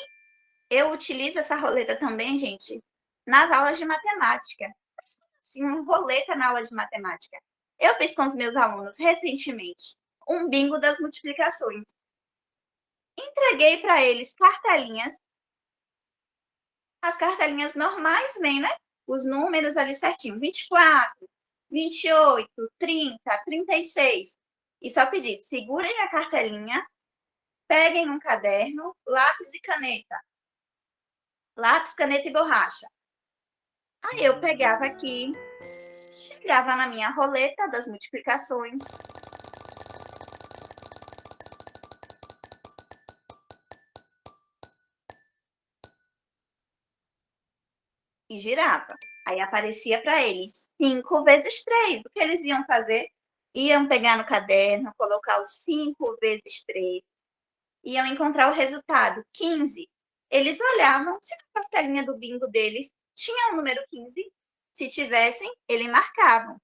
Eu utilizo essa roleta também, gente, nas aulas de matemática. Assim, uma roleta na aula de matemática. Eu fiz com os meus alunos recentemente um bingo das multiplicações. Entreguei para eles cartelinhas. As cartelinhas normais vêm, né? Os números ali certinho. 24, 28, 30, 36. E só pedi, segurem a cartelinha, peguem um caderno, lápis e caneta. Lápis, caneta e borracha. Aí eu pegava aqui, chegava na minha roleta das multiplicações. E girava. Aí aparecia para eles 5 vezes 3. O que eles iam fazer? Iam pegar no caderno, colocar os 5 vezes 3, iam encontrar o resultado, 15. Eles olhavam se na cartelinha do bingo deles tinha o número 15. Se tivessem, eles marcavam.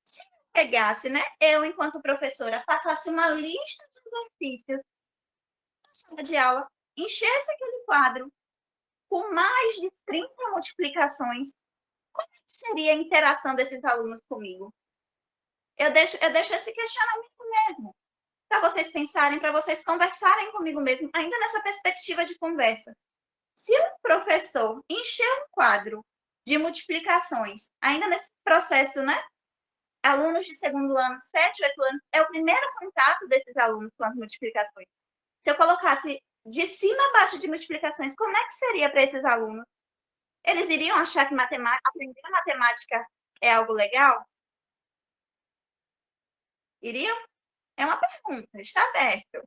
Se pegasse, né, eu, enquanto professora, passasse uma lista de exercícios na sala de aula, enchesse aquele quadro com mais de 30 multiplicações, como seria a interação desses alunos comigo? Eu deixo esse questionamento mesmo, para vocês pensarem, para vocês conversarem comigo mesmo, ainda nessa perspectiva de conversa. Se um professor encher um quadro de multiplicações, ainda nesse processo, né? Alunos de segundo ano, 7, 8 anos, é o primeiro contato desses alunos com as multiplicações. Se eu colocasse de cima a baixo de multiplicações, como é que seria para esses alunos? Eles iriam achar que aprender matemática é algo legal? Iriam? É uma pergunta, está aberto.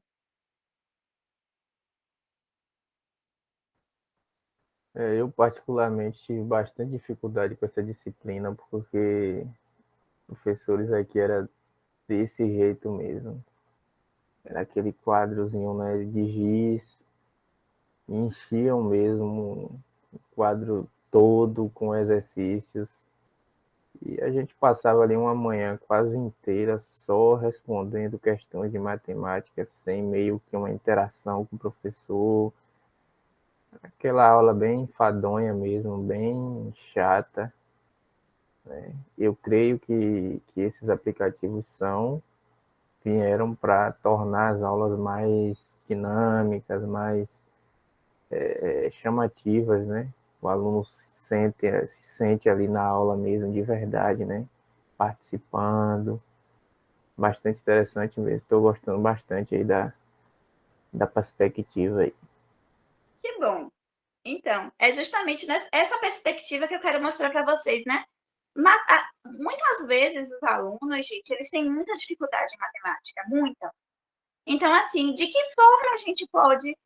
Eu particularmente tive bastante dificuldade com essa disciplina, porque professores aqui era desse jeito mesmo. Era aquele quadrozinho, né, de giz, enchiam mesmo o quadro todo com exercícios E a gente passava ali uma manhã quase inteira só respondendo questões de matemática, sem meio que uma interação com o professor. Aquela aula bem enfadonha mesmo, bem chata. Eu creio que esses aplicativos vieram para tornar as aulas mais dinâmicas, mais chamativas, né? O aluno se sente ali na aula mesmo, de verdade, né? Participando. Bastante interessante mesmo. Estou gostando bastante aí da perspectiva aí. Que bom. Então, é justamente essa perspectiva que eu quero mostrar para vocês, né? Muitas vezes os alunos, gente, eles têm muita dificuldade em matemática, muita. Então, assim, de que forma a gente pode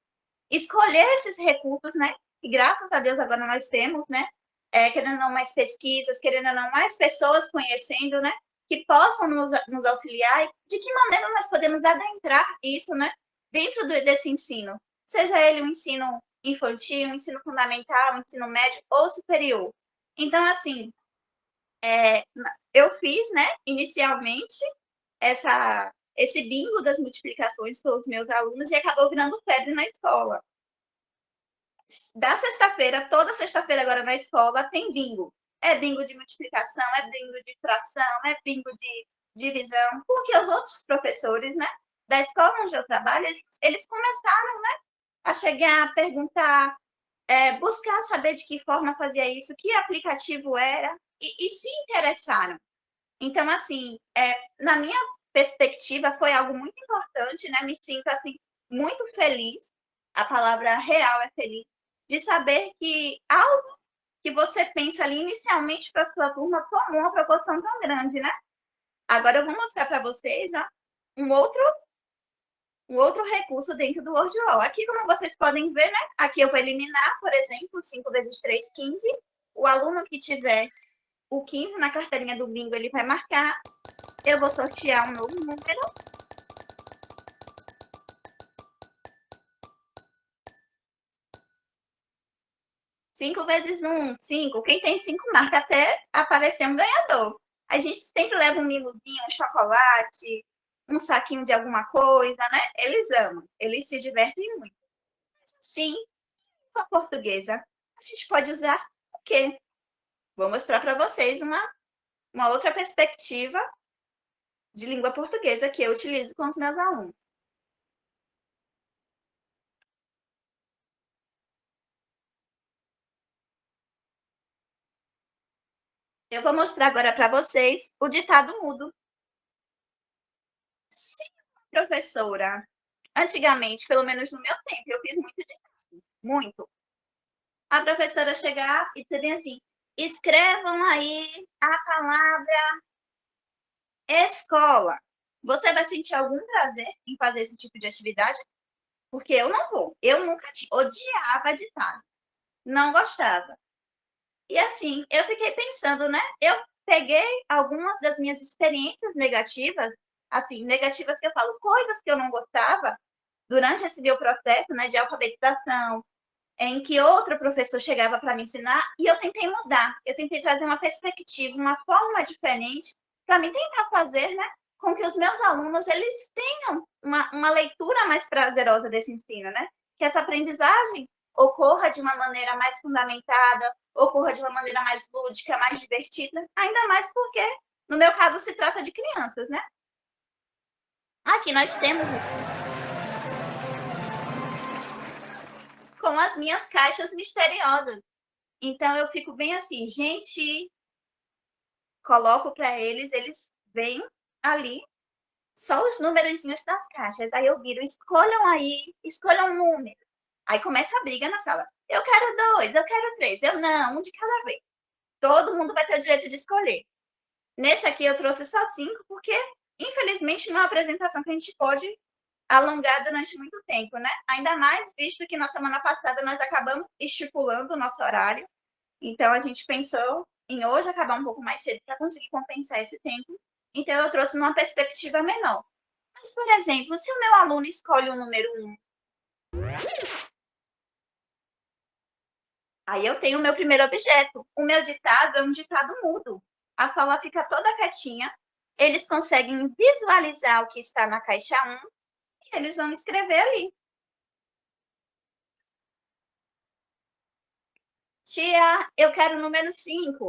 escolher esses recursos, né? E graças a Deus agora nós temos, né? Querendo ou não, mais pesquisas, querendo ou não, mais pessoas conhecendo, né? Que possam nos auxiliar. E de que maneira nós podemos adentrar isso, né? Dentro desse ensino. Seja ele um ensino infantil, um ensino fundamental, um ensino médio ou superior. Então, assim, eu fiz, né? Inicialmente, esse bingo das multiplicações para os meus alunos e acabou virando febre na escola. Da sexta-feira, toda sexta-feira agora na escola tem bingo. É bingo de multiplicação, é bingo de fração, é bingo de divisão, porque os outros professores, né, da escola onde eu trabalho, eles começaram, né, a chegar, a perguntar, buscar saber de que forma fazia isso, que aplicativo era, e se interessaram. Então, assim, na minha perspectiva, foi algo muito importante, né? Me sinto, assim, muito feliz, a palavra real é feliz, de saber que algo que você pensa ali inicialmente para a sua turma tomou uma proporção tão grande, né? Agora eu vou mostrar para vocês, ó, um outro recurso dentro do WordWall. Aqui, como vocês podem ver, né? Aqui eu vou eliminar, por exemplo, 5 vezes 3, 15. O aluno que tiver o 15 na carteirinha do bingo, ele vai marcar. Eu vou sortear um novo número. Cinco vezes 1, 5. Quem tem 5 marca até aparecer um ganhador. A gente sempre leva um mimozinho, um chocolate, um saquinho de alguma coisa, né? Eles amam, eles se divertem muito. Sim, a portuguesa, a gente pode usar o quê? Vou mostrar para vocês uma outra perspectiva de língua portuguesa que eu utilizo com os meus alunos. Eu vou mostrar agora para vocês o ditado mudo. Sim, professora. Antigamente, pelo menos no meu tempo, eu fiz muito ditado. Muito. A professora chegar e dizer assim, escrevam aí a palavra escola. Você vai sentir algum prazer em fazer esse tipo de atividade? Porque eu não vou. Eu nunca odiava ditado. Não gostava. E assim, eu fiquei pensando, né? Eu peguei algumas das minhas experiências negativas, assim, negativas que eu falo, coisas que eu não gostava durante esse meu processo, né, de alfabetização, em que outro professor chegava para me ensinar e eu tentei mudar, eu tentei trazer uma perspectiva, uma forma diferente para mim tentar fazer, né, com que os meus alunos eles tenham uma leitura mais prazerosa desse ensino, né? Que essa aprendizagem ocorra de uma maneira mais fundamentada, ocorra de uma maneira mais lúdica, mais divertida, ainda mais porque, no meu caso, se trata de crianças, né? Aqui nós temos com as minhas caixas misteriosas. Então, eu fico bem assim, gente, coloco para eles vêm ali, só os numerozinhos das caixas. Aí eu viro, escolham aí, escolham um número. Aí começa a briga na sala. Eu quero 2, eu quero 3. Eu não, um de cada vez. Todo mundo vai ter o direito de escolher. Nesse aqui eu trouxe só 5, porque, infelizmente, não é uma apresentação que a gente pode alongar durante muito tempo, né? Ainda mais visto que na semana passada nós acabamos estipulando o nosso horário. Então, a gente pensou em hoje acabar um pouco mais cedo para conseguir compensar esse tempo. Então, eu trouxe numa perspectiva menor. Mas, por exemplo, se o meu aluno escolhe o número 1, aí eu tenho o meu primeiro objeto. O meu ditado é um ditado mudo. a sala fica toda quietinha, eles conseguem visualizar o que está na caixa 1 e eles vão escrever ali. Tia, eu quero o número 5.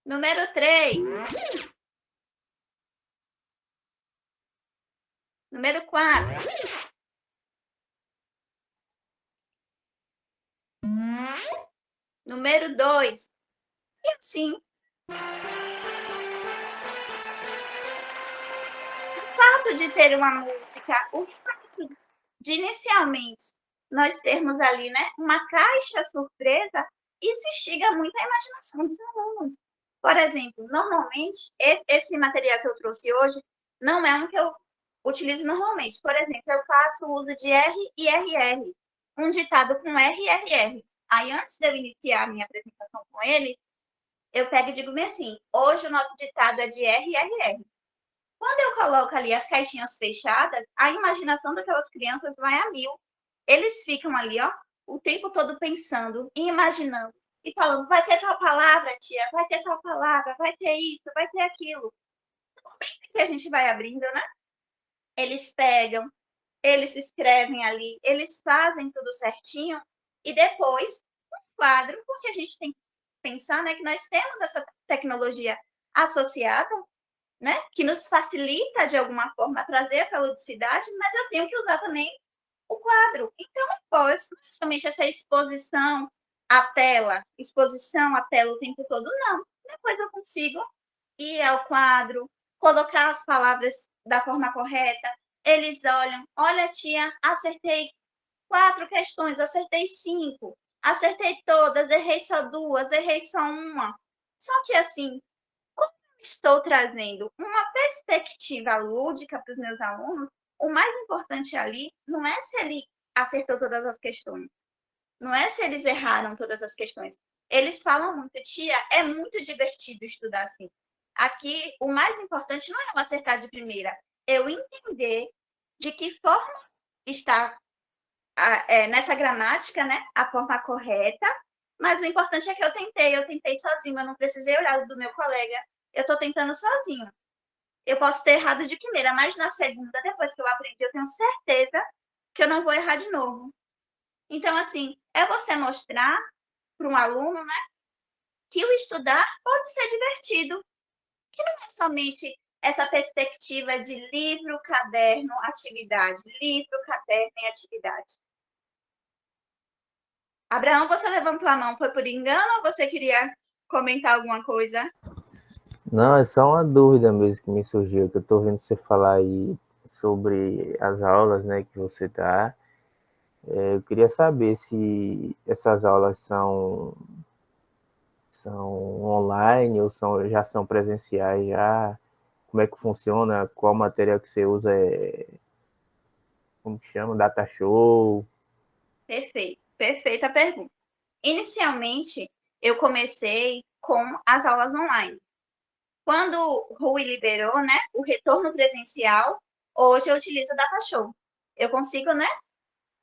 Número 3. Número 4. Número 2. E assim. O fato de ter uma música, o fato de inicialmente nós termos ali, né, uma caixa surpresa, isso instiga muito a imaginação dos alunos. Por exemplo, normalmente, esse material que eu trouxe hoje não é um que eu utilizo normalmente. Por exemplo, eu faço uso de R e RR, um ditado com R e RR. Aí, antes de eu iniciar a minha apresentação com ele, eu pego e digo bem assim, hoje o nosso ditado é de R e RR. Quando eu coloco ali as caixinhas fechadas, a imaginação daquelas crianças vai a mil. Eles ficam ali, ó, o tempo todo pensando e imaginando e falando, vai ter tal palavra, tia, vai ter tal palavra, vai ter isso, vai ter aquilo. No momento que a gente vai abrindo, né? Eles pegam, eles escrevem ali, eles fazem tudo certinho e depois um quadro, porque a gente tem que pensar, né, que nós temos essa tecnologia associada, né, que nos facilita de alguma forma trazer essa ludicidade, mas eu tenho que usar também o quadro. Então, não posso somente essa exposição à tela o tempo todo, não. Depois eu consigo ir ao quadro, colocar as palavras da forma correta. Eles olham, olha, tia, acertei 4 questões, acertei 5, acertei todas, errei só 2, errei só uma. Só que assim, como eu estou trazendo uma perspectiva lúdica para os meus alunos, o mais importante ali não é se ele acertou todas as questões, não é se eles erraram todas as questões. Eles falam muito, tia, é muito divertido estudar assim. Aqui, o mais importante não é eu acertar de primeira, eu entender de que forma está nessa gramática, né, a forma correta, mas o importante é que eu tentei sozinho, eu não precisei olhar do meu colega, eu estou tentando sozinho. Eu posso ter errado de primeira, mas na segunda, depois que eu aprendi, eu tenho certeza que eu não vou errar de novo. Então, assim, é você mostrar para um aluno, né, que o estudar pode ser divertido, que não é somente essa perspectiva de livro, caderno, atividade, livro, caderno e atividade. Abraão, você levantou a mão, foi por engano ou você queria comentar alguma coisa? Não, é só uma dúvida mesmo que me surgiu, que eu estou vendo você falar aí sobre as aulas, né, que você dá. Eu queria saber se essas aulas são online ou já são presenciais já. Como é que funciona? Qual material que você usa como que chama? Data show? Perfeito, perfeita pergunta. Inicialmente, eu comecei com as aulas online. Quando o Rui liberou, né, o retorno presencial, hoje eu utilizo o Data Show. Eu consigo, né,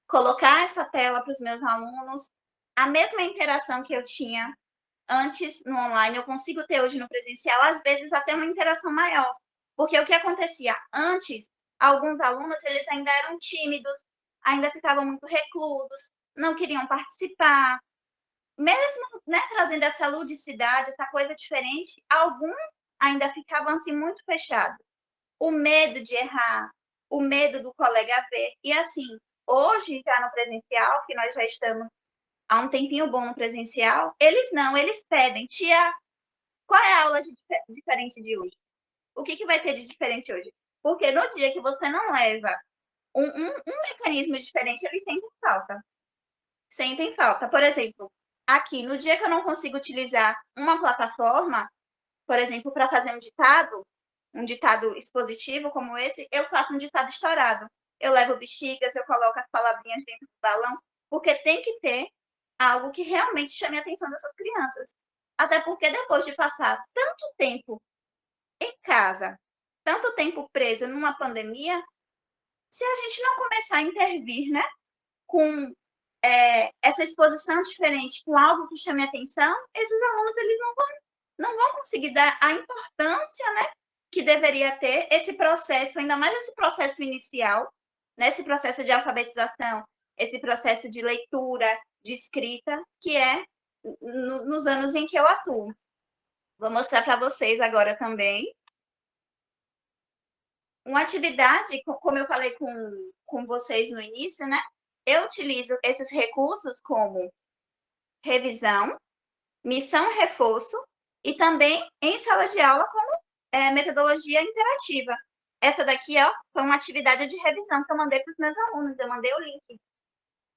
colocar essa tela para os meus alunos, a mesma interação que eu tinha antes no online, eu consigo ter hoje no presencial, às vezes até uma interação maior. Porque o que acontecia antes, alguns alunos, eles ainda eram tímidos, ainda ficavam muito reclusos, não queriam participar. Mesmo, né, trazendo essa ludicidade, essa coisa diferente, alguns ainda ficavam assim muito fechados. O medo de errar, o medo do colega ver. E assim, hoje, já no presencial, que nós já estamos há um tempinho bom no presencial, eles não, eles pedem, tia, qual é a aula diferente de hoje? O que vai ter de diferente hoje? Porque no dia que você não leva um mecanismo diferente, eles sentem falta. Sentem falta. Por exemplo, aqui, no dia que eu não consigo utilizar uma plataforma, por exemplo, para fazer um ditado expositivo como esse, eu faço um ditado estourado. Eu levo bexigas, eu coloco as palavrinhas dentro do balão, porque tem que ter algo que realmente chame a atenção dessas crianças. Até porque depois de passar tanto tempo em casa, tanto tempo preso numa pandemia, se a gente não começar a intervir, né, com essa exposição diferente com algo que chame atenção, esses alunos eles não vão conseguir dar a importância, né, que deveria ter esse processo, ainda mais esse processo inicial, né, esse processo de alfabetização, esse processo de leitura, de escrita, que é nos anos em que eu atuo. Vou mostrar para vocês agora também. Uma atividade, como eu falei com vocês no início, né? Eu utilizo esses recursos como revisão, missão reforço e também em sala de aula como metodologia interativa. Essa daqui foi uma atividade de revisão que eu mandei para os meus alunos, eu mandei o link.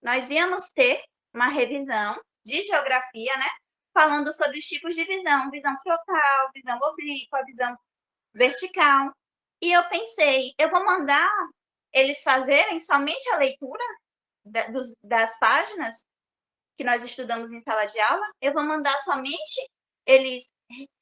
Nós íamos ter uma revisão de geografia, né? Falando sobre os tipos de visão, visão frontal, visão oblíqua, visão vertical. E eu pensei, eu vou mandar eles fazerem somente a leitura das páginas que nós estudamos em sala de aula, eu vou mandar somente eles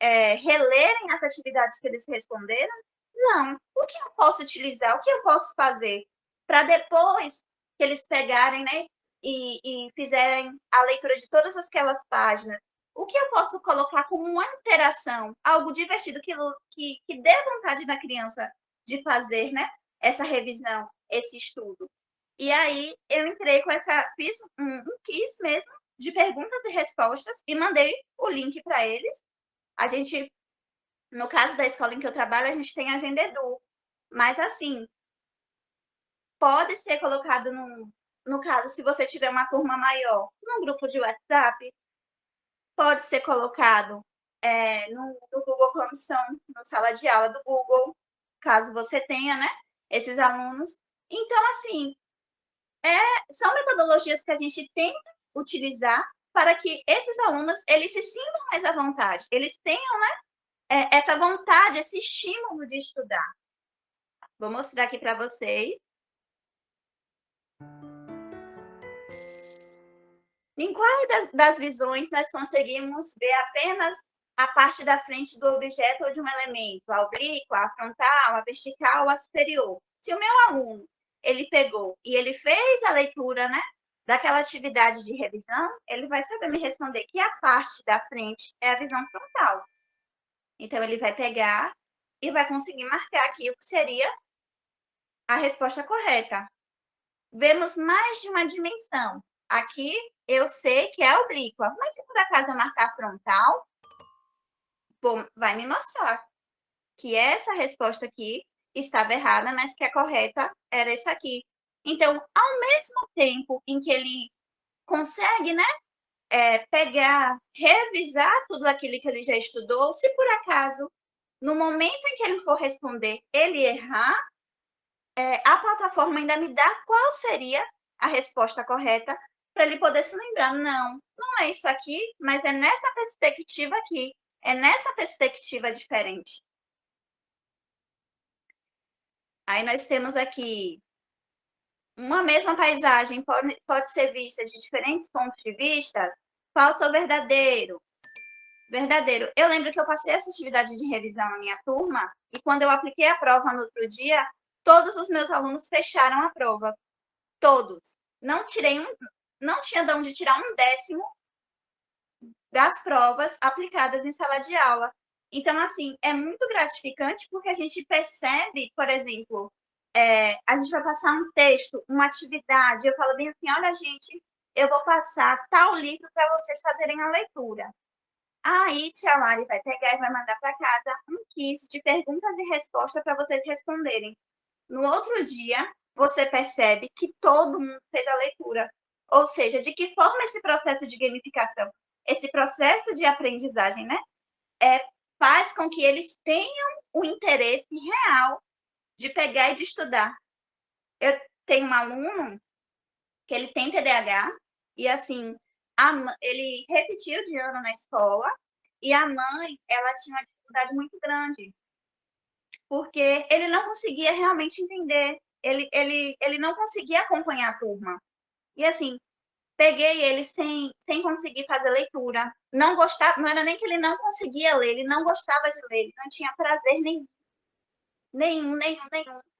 relerem as atividades que eles responderam? Não. O que eu posso utilizar? O que eu posso fazer para depois que eles pegarem, né, e fizerem a leitura de todas aquelas páginas? O que eu posso colocar como uma interação, algo divertido que dê vontade da criança de fazer, né, essa revisão, esse estudo? E aí eu entrei fiz um quiz mesmo de perguntas e respostas e mandei o link para eles. A gente, no caso da escola em que eu trabalho, a gente tem a Agenda Edu, mas assim, pode ser colocado no caso, se você tiver uma turma maior, num grupo de WhatsApp, pode ser colocado no Google Comissão, na sala de aula do Google, caso você tenha, né, esses alunos. Então, assim, são metodologias que a gente tenta utilizar para que esses alunos eles se sintam mais à vontade, eles tenham, né, essa vontade, esse estímulo de estudar. Vou mostrar aqui para vocês. Em qual das visões nós conseguimos ver apenas a parte da frente do objeto ou de um elemento, a oblíqua, a frontal, a vertical, a superior? Se o meu aluno ele pegou e ele fez a leitura, né, daquela atividade de revisão, ele vai saber me responder que a parte da frente é a visão frontal. Então, ele vai pegar e vai conseguir marcar aqui o que seria a resposta correta. Vemos mais de uma dimensão. Aqui, eu sei que é oblíqua, mas se por acaso eu marcar frontal, bom, vai me mostrar que essa resposta aqui estava errada, mas que a correta era essa aqui. Então, ao mesmo tempo em que ele consegue, né, pegar, revisar tudo aquilo que ele já estudou, se por acaso, no momento em que ele for responder, ele errar, a plataforma ainda me dá qual seria a resposta correta para ele poder se lembrar. Não é isso aqui, mas é nessa perspectiva aqui, é nessa perspectiva diferente. Aí nós temos aqui uma mesma paisagem pode ser vista de diferentes pontos de vista. Falso ou verdadeiro? Verdadeiro. Eu lembro que eu passei essa atividade de revisão na minha turma e quando eu apliquei a prova no outro dia, todos os meus alunos fecharam a prova. Todos. Não tinha de onde tirar 1/10 das provas aplicadas em sala de aula. Então, assim, é muito gratificante porque a gente percebe, por exemplo, a gente vai passar um texto, uma atividade, eu falo bem assim, olha, gente, eu vou passar tal livro para vocês fazerem a leitura. Aí, tia Lari vai pegar e vai mandar para casa um quiz de perguntas e respostas para vocês responderem. No outro dia, você percebe que todo mundo fez a leitura. Ou seja, de que forma esse processo de gamificação, esse processo de aprendizagem, né, faz com que eles tenham o interesse real de pegar e de estudar. Eu tenho um aluno que ele tem TDAH e, assim, ele repetiu de ano na escola e a mãe, ela tinha uma dificuldade muito grande, porque ele não conseguia realmente entender, ele não conseguia acompanhar a turma. E, assim, peguei ele sem conseguir fazer leitura. Não gostava, não era nem que ele não conseguia ler, ele não gostava de ler, ele não tinha prazer nenhum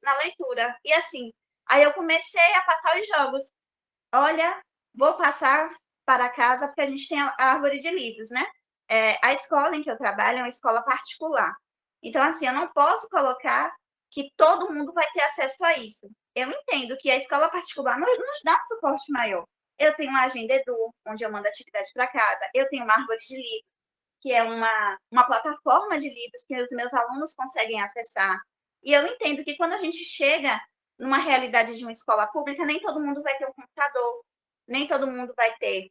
na leitura. E assim, aí eu comecei a passar os jogos. Olha, vou passar para casa porque a gente tem a árvore de livros, né? A escola em que eu trabalho é uma escola particular. Então, assim, eu não posso colocar que todo mundo vai ter acesso a isso. Eu entendo que a escola particular nos dá um suporte maior. Eu tenho uma agenda Edu, onde eu mando atividade para casa. Eu tenho uma árvore de livros, que é uma plataforma de livros que os meus alunos conseguem acessar. E eu entendo que quando a gente chega numa realidade de uma escola pública, nem todo mundo vai ter um computador, nem todo mundo vai ter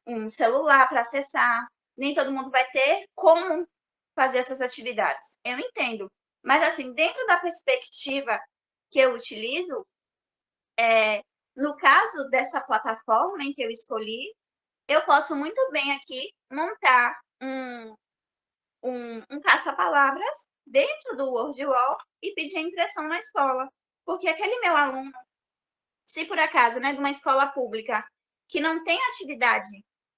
um celular para acessar, nem todo mundo vai ter como fazer essas atividades. Eu entendo. Mas, assim, dentro da perspectiva que eu utilizo, no caso dessa plataforma em que eu escolhi, eu posso muito bem aqui montar um caça-palavras dentro do WordWall e pedir a impressão na escola. Porque aquele meu aluno, se por acaso, né, de uma escola pública, que não tem atividade,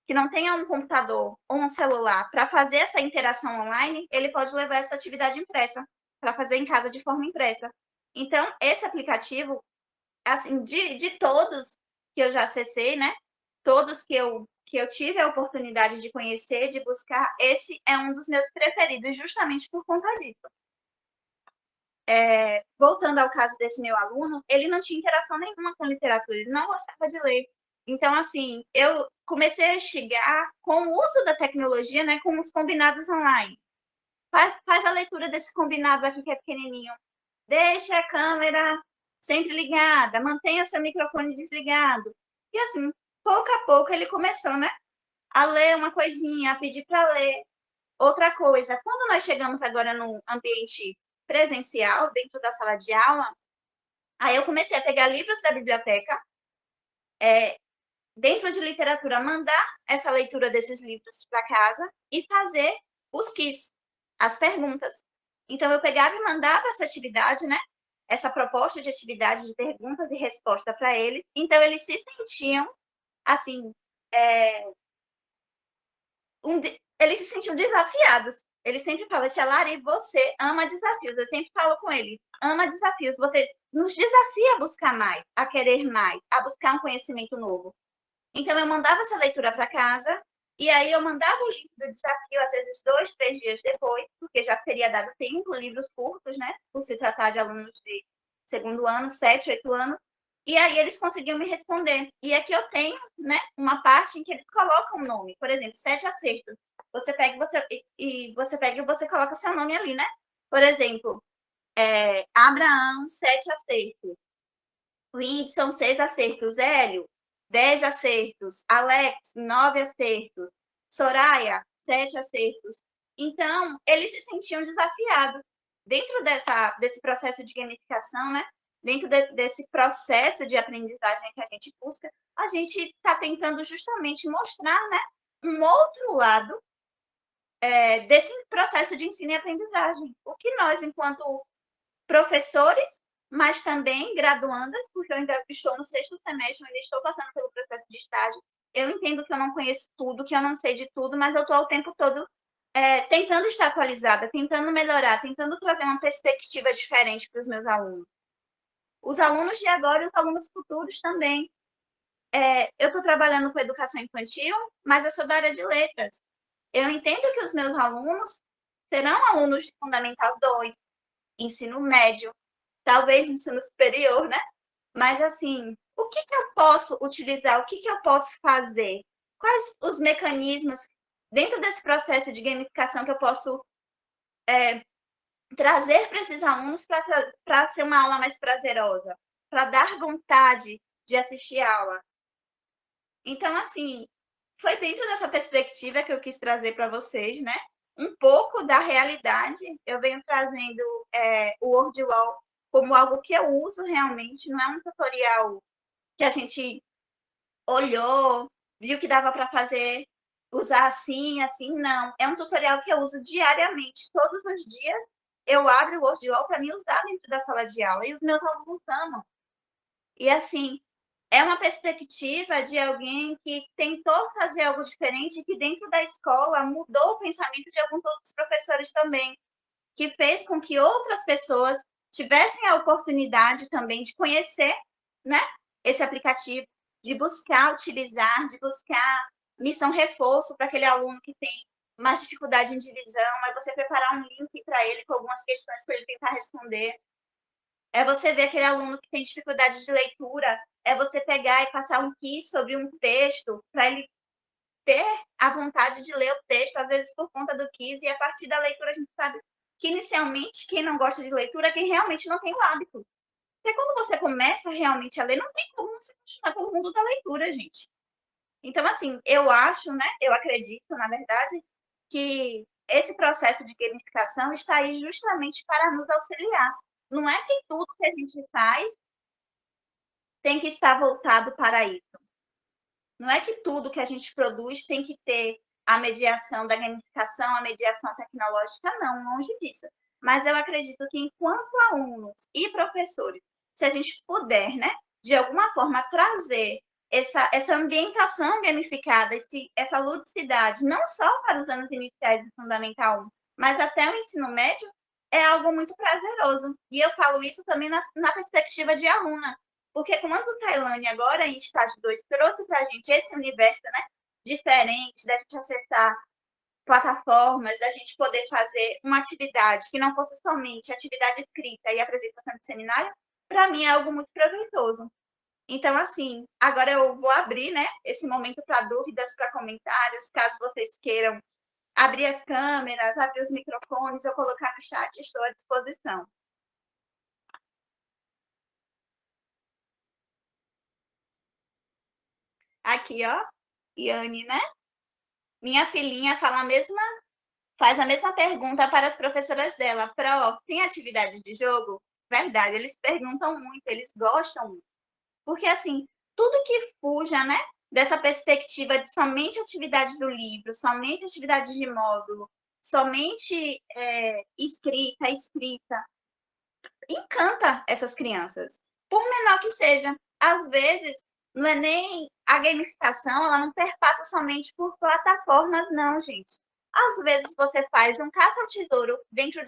que não tenha um computador ou um celular para fazer essa interação online, ele pode levar essa atividade impressa, para fazer em casa de forma impressa. Então, esse aplicativo, assim, de todos que eu já acessei, né, todos que eu tive a oportunidade de conhecer, de buscar, esse é um dos meus preferidos, justamente por conta disso. Voltando ao caso desse meu aluno, ele não tinha interação nenhuma com literatura, ele não gostava de ler. Então, assim, eu comecei a instigar com o uso da tecnologia, né, com os combinados online. Faz a leitura desse combinado aqui que é pequenininho. Deixe a câmera sempre ligada, mantenha seu microfone desligado. E assim, pouco a pouco ele começou, né, a ler uma coisinha, a pedir para ler. Outra coisa, quando nós chegamos agora no ambiente presencial, dentro da sala de aula, aí eu comecei a pegar livros da biblioteca, dentro de literatura, mandar essa leitura desses livros para casa e fazer os quiz, as perguntas. Então, eu pegava e mandava essa atividade, né? Essa proposta de atividade de perguntas e resposta para eles. Então, eles se sentiam, assim, eles se sentiam desafiados. Eles sempre falam, tia Lari, você ama desafios. Eu sempre falo com eles, ama desafios. Você nos desafia a buscar mais, a querer mais, a buscar um conhecimento novo. Então, eu mandava essa leitura para casa, e aí eu mandava o link do desafio, às vezes 2, 3 dias depois, porque já teria dado tempo, livros curtos, né? Por se tratar de alunos de segundo ano, 7, 8 anos. E aí eles conseguiam me responder. E aqui eu tenho, né, uma parte em que eles colocam o nome. Por exemplo, 7 acertos. Você pega e você coloca seu nome ali, né? Por exemplo, Abraão, 7 acertos. Whindersson, 6 acertos. Hélio, 10 acertos. Alex, 9 acertos. Soraya, 7 acertos. Então, eles se sentiam desafiados. Dentro desse processo de gamificação, né? Dentro desse processo de aprendizagem que a gente busca, a gente está tentando justamente mostrar, né, um outro lado desse processo de ensino e aprendizagem. O que nós, enquanto professores, mas também graduandas, porque eu ainda estou no 6º semestre, eu ainda estou passando pelo processo de estágio. Eu entendo que eu não conheço tudo, que eu não sei de tudo, mas eu estou o tempo todo tentando estar atualizada, tentando melhorar, tentando trazer uma perspectiva diferente para os meus alunos. Os alunos de agora e os alunos futuros também. Eu estou trabalhando com educação infantil, mas eu sou da área de letras. Eu entendo que os meus alunos serão alunos de Fundamental 2, ensino médio, talvez ensino superior, né? Mas, assim, o que eu posso utilizar? O que eu posso fazer? Quais os mecanismos dentro desse processo de gamificação que eu posso trazer para esses alunos para ser uma aula mais prazerosa, para dar vontade de assistir a aula? Então, assim, foi dentro dessa perspectiva que eu quis trazer para vocês, né? Um pouco da realidade. Eu venho trazendo o WordWall como algo que eu uso realmente, não é um tutorial que a gente olhou, viu que dava para fazer, usar assim, assim, não. É um tutorial que eu uso diariamente, todos os dias eu abro o WordWall para me usar dentro da sala de aula, e os meus alunos amam. E, assim, é uma perspectiva de alguém que tentou fazer algo diferente e que dentro da escola mudou o pensamento de alguns outros professores também, que fez com que outras pessoas tivessem a oportunidade também de conhecer, né, esse aplicativo, de buscar utilizar, de buscar missão reforço para aquele aluno que tem mais dificuldade em divisão, é você preparar um link para ele com algumas questões para ele tentar responder. É você ver aquele aluno que tem dificuldade de leitura, é você pegar e passar um quiz sobre um texto para ele ter a vontade de ler o texto, às vezes por conta do quiz, e a partir da leitura a gente sabe que inicialmente quem não gosta de leitura é quem realmente não tem o hábito. Porque quando você começa realmente a ler, não tem como você continuar pelo mundo da leitura, gente. Então, assim, eu acho, né, eu acredito, na verdade, que esse processo de gamificação está aí justamente para nos auxiliar. Não é que tudo que a gente faz tem que estar voltado para isso. Não é que tudo que a gente produz tem que ter a mediação da gamificação, a mediação tecnológica, não, longe disso. Mas eu acredito que enquanto alunos e professores, se a gente puder, né, de alguma forma trazer essa ambientação gamificada, essa ludicidade, não só para os anos iniciais do Fundamental 1, mas até o ensino médio, é algo muito prazeroso. E eu falo isso também na perspectiva de aluna, porque quando o Tailândia agora, em estágio 2, trouxe para a gente esse universo, né, diferente, da gente acessar plataformas, da gente poder fazer uma atividade que não fosse somente atividade escrita e apresentação de seminário, para mim é algo muito proveitoso. Então, assim, agora eu vou abrir, né, esse momento para dúvidas, para comentários, caso vocês queiram abrir as câmeras, abrir os microfones, ou colocar no chat, estou à disposição. Aqui, ó, Iane, né? Minha filhinha faz a mesma pergunta para as professoras dela. Pro, tem atividade de jogo? Verdade, eles perguntam muito, eles gostam muito. Porque, assim, tudo que fuja, né, dessa perspectiva de somente atividade do livro, somente atividade de módulo, somente escrita, encanta essas crianças. Por menor que seja. Às vezes, não é nem a gamificação, ela não perpassa somente por plataformas, não, gente. Às vezes você faz um caça ao tesouro dentro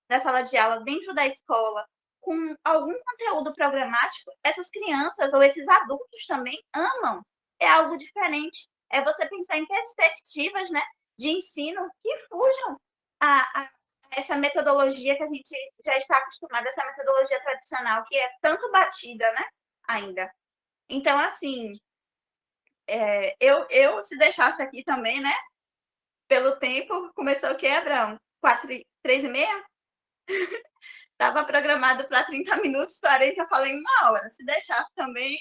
da sala de aula, dentro da escola, com algum conteúdo programático, essas crianças ou esses adultos também amam. É algo diferente. É você pensar em perspectivas, né, de ensino que fujam a essa metodologia que a gente já está acostumado, essa metodologia tradicional, que é tanto batida, né, ainda. Então, assim, eu se deixasse aqui também, né, pelo tempo, começou o quê, Abraão? 3h30? Estava programado para 30 minutos, 40, eu falei 1 hora. Se deixasse também,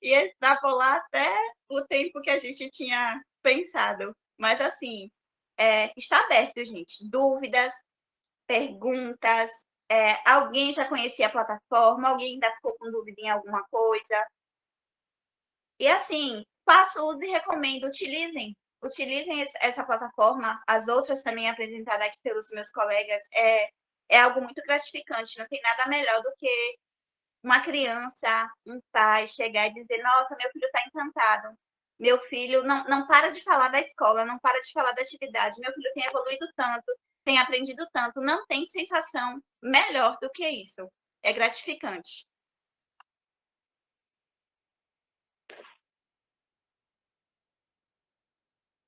ia extrapolar até o tempo que a gente tinha pensado. Mas, assim, está aberto, gente. Dúvidas, perguntas, alguém já conhecia a plataforma, alguém ainda ficou com dúvida em alguma coisa. E, assim, faço uso e recomendo, utilizem essa plataforma, as outras também apresentadas aqui pelos meus colegas, é algo muito gratificante, não tem nada melhor do que uma criança, um pai chegar e dizer, nossa, meu filho está encantado, meu filho não para de falar da escola, não para de falar da atividade, meu filho tem evoluído tanto, tem aprendido tanto, não tem sensação melhor do que isso, é gratificante.